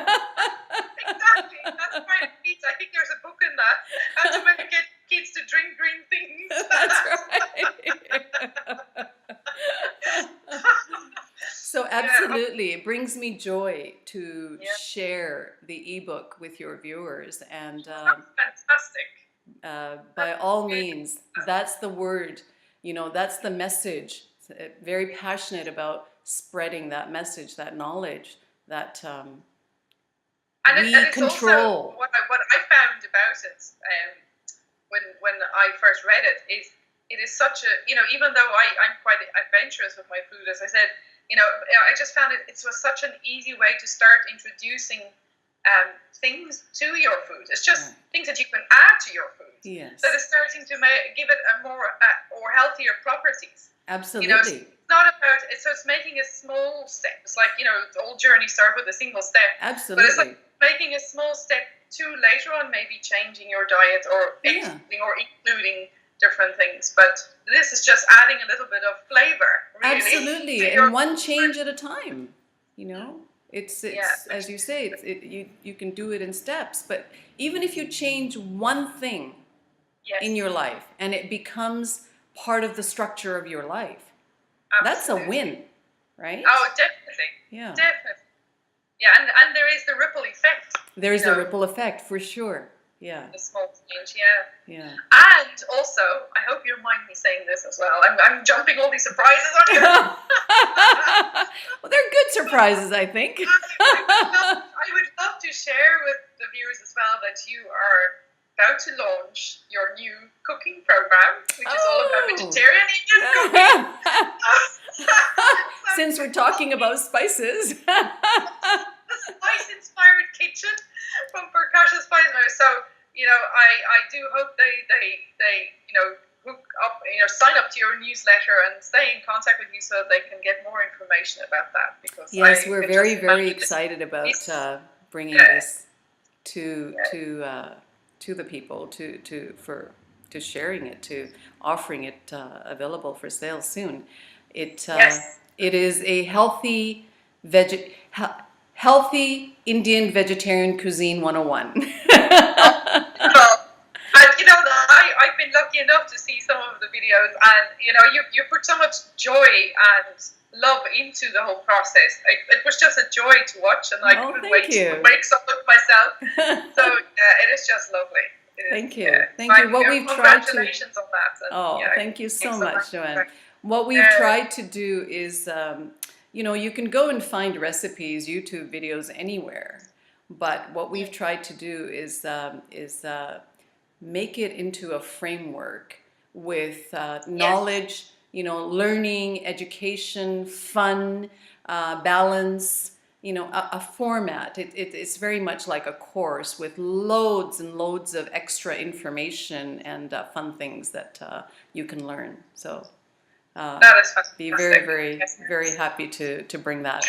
That's right. I think there's a book in that. How to get kids to drink green things. That's right. So absolutely. It brings me joy to Yeah. share the ebook with your viewers. And That's fantastic. by all means, that's the word, that's the message. Very passionate about spreading that message, that knowledge that we And it's also control. what I found about it when I first read it is it is such a, even though I'm quite adventurous with my food, as I said, I just found it was such an easy way to start introducing things to your food. It's just things that you can add to your food. Yes. That is starting to give it a more or healthier properties. Absolutely. It's not about it's just making a small step. It's like the whole journey starts with a single step. Absolutely. But it's like making a small step to later on maybe changing your diet or excluding or including different things. But this is just adding a little bit of flavor. Really, absolutely, and one change at a time. It's Yeah. as you say, you can do it in steps. But even if you change one thing Yes. in your life and it becomes part of the structure of your life, that's a Absolutely. win, right? Oh, definitely. Yeah. Definitely. Yeah, and there is the ripple effect. There's the ripple effect for sure. Yeah. The small change, yeah. Yeah. And also, I hope you don't mind me saying this as well. I'm jumping all these surprises on you. Well, they're good surprises, I think. I would love to share with the viewers as well that you are about to launch your new cooking program, which is all about vegetarian Indian cooking. Since we're talking about spices. The spice-inspired kitchen from Parkash's Spice House. So, I do hope they hook up, sign up to your newsletter and stay in contact with you so they can get more information about that. Because yes, we're very, very excited about bringing this to the people, to sharing it, to offering it available for sale soon. It is a healthy Indian vegetarian cuisine 101. I've been lucky enough to see some of the videos, and you put so much joy and love into the whole process. It was just a joy to watch, and I couldn't wait to wake up with myself. So it is just lovely. Thank you. Thank you. What we've tried to. Congratulations on that. And, thank you so much, Joanne. What we've tried to do is, you can go and find recipes, YouTube videos anywhere, but what we've tried to do is make it into a framework with knowledge, learning, education, fun, balance, a format. It's very much like a course with loads and loads of extra information and fun things that you can learn. So that is fantastic. Be very, very, very happy to bring that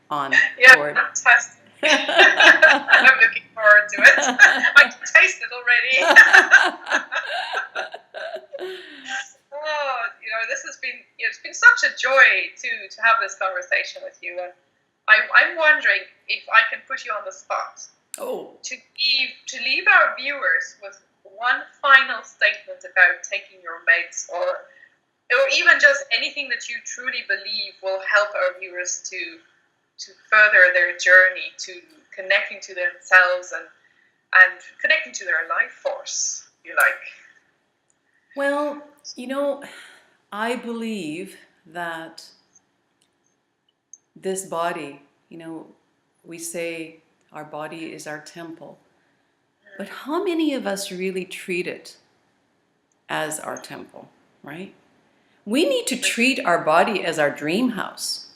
on board. Fantastic. I'm looking forward to it. I can taste it already. This has been it's been such a joy to have this conversation with you. And I'm wondering if I can put you on the spot. To leave our viewers with one final statement about taking your meds, or even just anything that you truly believe will help our viewers to further their journey to connecting to themselves and connecting to their life force, if you like. Well, I believe that this body, we say our body is our temple, but how many of us really treat it as our temple, right? We need to treat our body as our dream house.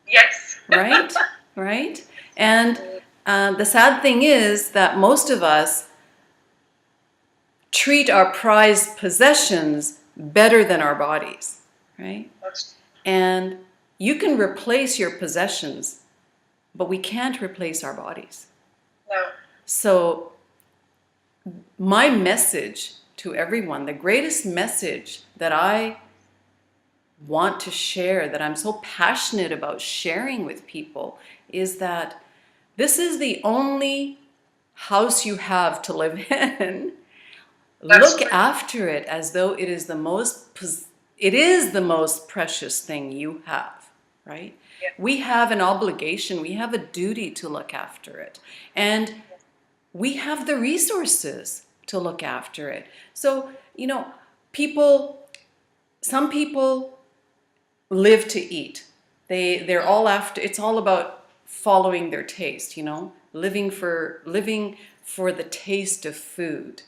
Yes. Right? Right? And the sad thing is that most of us treat our prized possessions better than our bodies, right? And you can replace your possessions, but we can't replace our bodies. No. So my message to everyone, the greatest message that I want to share, that I'm so passionate about sharing with people, is that this is the only house you have to live in. Look after it as though it is the most precious thing you have, right? Yeah. We have an obligation, we have a duty to look after it. And we have the resources to look after it. So, you know, some people live to eat. They're all after, it's all about following their taste, you know, living for the taste of food.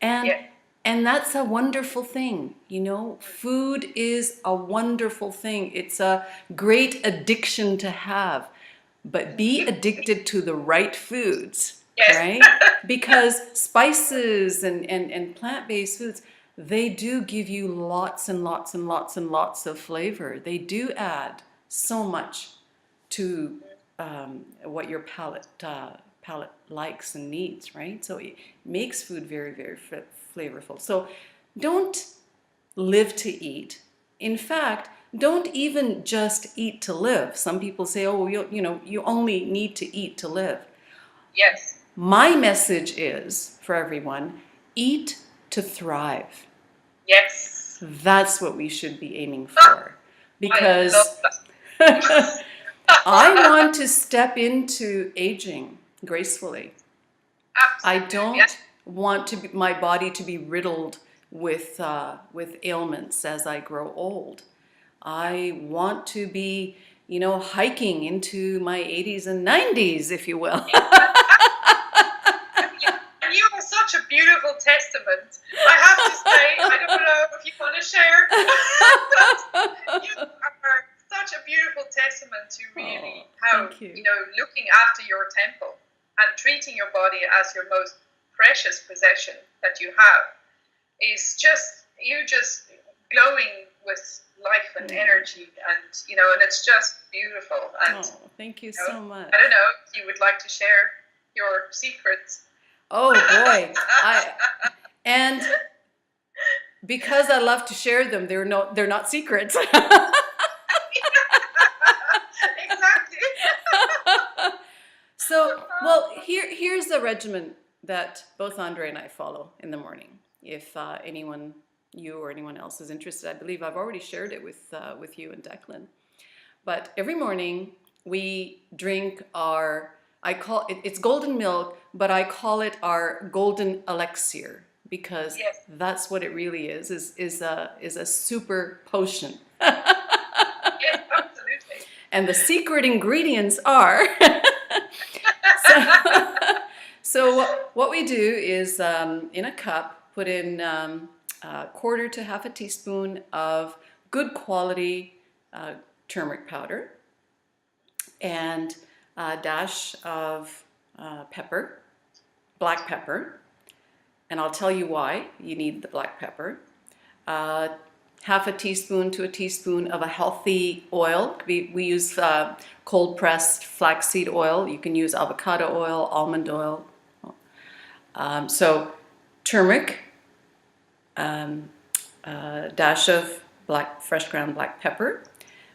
And Yeah. and that's a wonderful thing, you know. Food is a wonderful thing. It's a great addiction to have. But be addicted to the right foods, Yes. right? Because spices and plant-based foods, they do give you lots and lots and lots and lots of flavor. They do add so much to what your palate likes and needs, right? So it makes food very, very flavorful. So don't live to eat. In fact, don't even just eat to live. Some people say, oh, you only need to eat to live. Yes. My message is for everyone, eat to thrive. Yes. That's what we should be aiming for. Because I love that. I want to step into aging gracefully. I Absolutely. don't Yes. want my body to be riddled with ailments as I grow old. I want to be, you know, hiking into my 80s and 90s, if you will. And you are such a beautiful testament. I have to say, I don't know if you want to share, but you are such a beautiful testament to really how, thank you. you know, looking after your temple and treating your body as your most precious possession that you have is just, you just glowing with life and energy, and you know, and it's just beautiful. And Thank you you know, so much. I don't know if you would like to share your secrets. Oh boy, and because I love to share them, they're not secrets. Exactly. So, well, here's the regimen that both Andre and I follow in the morning. If you or anyone else is interested, I believe I've already shared it with you and Declan. But every morning we drink it's golden milk, but I call it our golden elixir, because Yes. that's what it really is a super potion. Yes, absolutely. And the secret ingredients are so what we do is in a cup put in a quarter to half a teaspoon of good quality turmeric powder, and a dash of pepper, black pepper, and I'll tell you why you need the black pepper. Half a teaspoon to a teaspoon of a healthy oil. We use cold pressed flaxseed oil. You can use avocado oil, almond oil. So turmeric, a dash of fresh ground black pepper.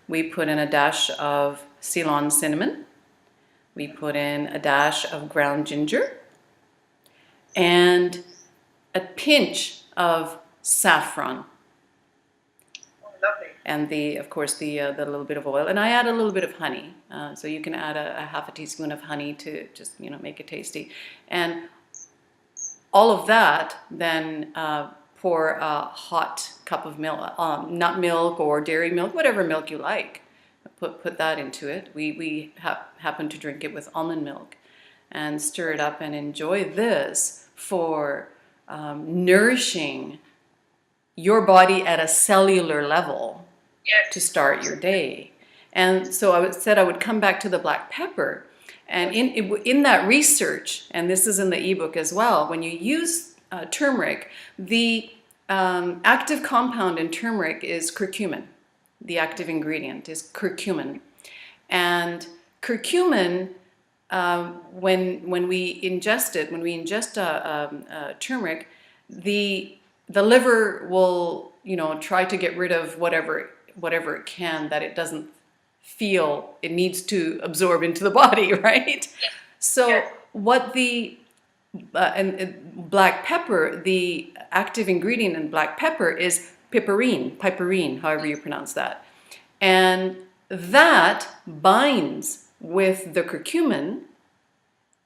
We put in a dash of Ceylon cinnamon. We put in a dash of ground ginger and a pinch of saffron. Oh, lovely. And of course the little bit of oil, and I add a little bit of honey. So you can add a half a teaspoon of honey to just make it tasty. And all of that, then pour a hot cup of milk, nut milk or dairy milk, whatever milk you like. Put that into it. We happen to drink it with almond milk, and stir it up and enjoy this for nourishing your body at a cellular level. Yes. To start your day. And so I would come back to the black pepper, and in that research, and this is in the ebook as well, when you use turmeric, the active compound in turmeric is curcumin. The active ingredient is curcumin, and curcumin, when we ingest turmeric, the liver will try to get rid of whatever it can that it doesn't feel it needs to absorb into the body, right? So what the black pepper, the active ingredient in black pepper is piperine, however you pronounce that. And that binds with the curcumin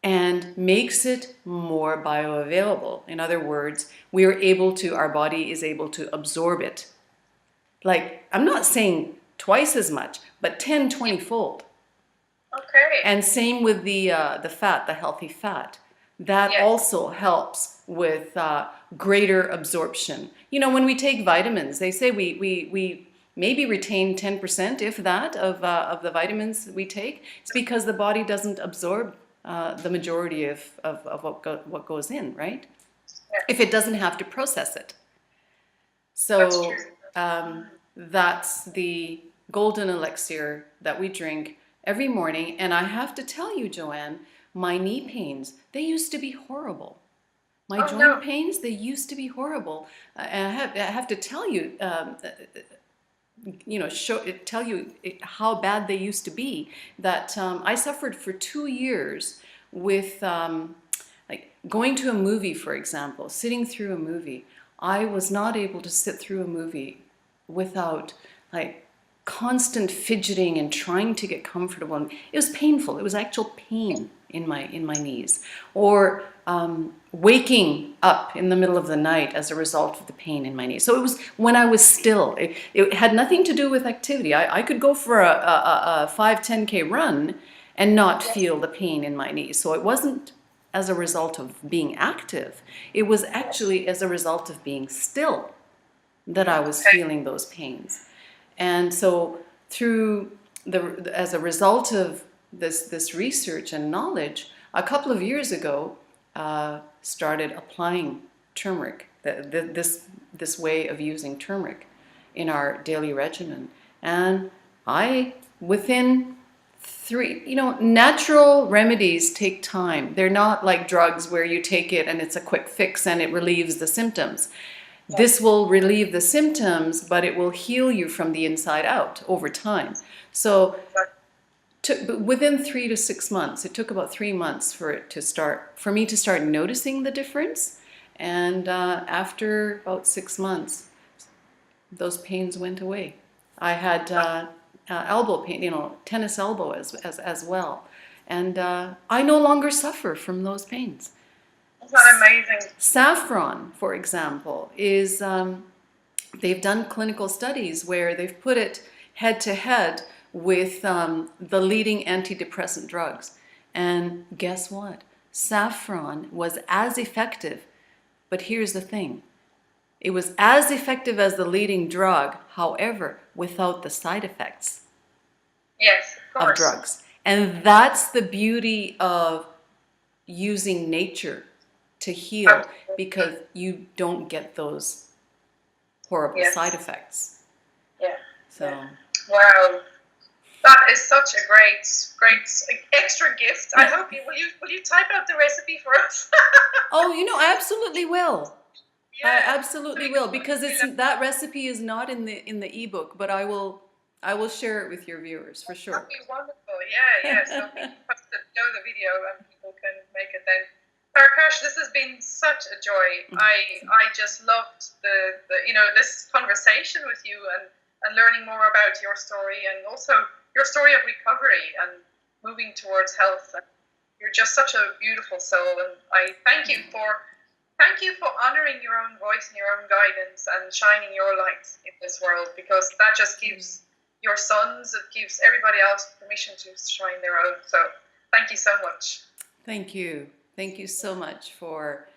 and makes it more bioavailable. In other words, our body is able to absorb it. Like, I'm not saying twice as much, but 10, 20 fold. Okay. And same with the fat, the healthy fat. That also helps with greater absorption. You know, when we take vitamins, they say we maybe retain 10%, if that, of the vitamins we take. It's because the body doesn't absorb the majority of what goes in, right? Yeah. If it doesn't have to process it. So that's the golden elixir that we drink every morning. And I have to tell you, Joanne, my knee pains, they used to be horrible. My joint pains, they used to be horrible. And I have to tell you, tell you how bad they used to be. That I suffered for 2 years with like going to a movie, for example, sitting through a movie. I was not able to sit through a movie without like constant fidgeting and trying to get comfortable. And it was painful. It was actual pain in my knees. Or waking up in the middle of the night as a result of the pain in my knees. So it was when I was still. It had nothing to do with activity. I could go for a 5-10K run and not feel the pain in my knees. So it wasn't as a result of being active. It was actually as a result of being still that I was feeling those pains. And so as a result of this research and knowledge, a couple of years ago, started applying turmeric, this way of using turmeric in our daily regimen. And within natural remedies take time. They're not like drugs where you take it and it's a quick fix and it relieves the symptoms. This will relieve the symptoms, but it will heal you from the inside out over time. So within 3 to 6 months, it took about 3 months for me to start noticing the difference. And after about 6 months, those pains went away. I had elbow pain, tennis elbow as well. And I no longer suffer from those pains. Isn't that amazing? Saffron, for example, is they've done clinical studies where they've put it head to head with the leading antidepressant drugs. And guess what? Saffron was as effective, but here's the thing. It was as effective as the leading drug, however, without the side effects of drugs. And that's the beauty of using nature to heal, because you don't get those horrible side effects. Yeah. So. Wow. That is such a great extra gift. I hope will you type out the recipe for us? Oh, I absolutely will. Yeah. I absolutely will, because that recipe is not in the ebook, but I will share it with your viewers for sure. That'd be wonderful. Yeah. So we have to show the video and people can make it then. Parkash, this has been such a joy. I just loved the this conversation with you and learning more about your story and also your story of recovery and moving towards health. And you're just such a beautiful soul, and I thank you for honoring your own voice and your own guidance and shining your light in this world, because that just gives your sons, it gives everybody else permission to shine their own. So thank you so much. Thank you. Thank you so much for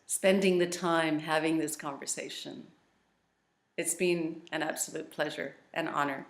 spending the time having this conversation. It's been an absolute pleasure and honor.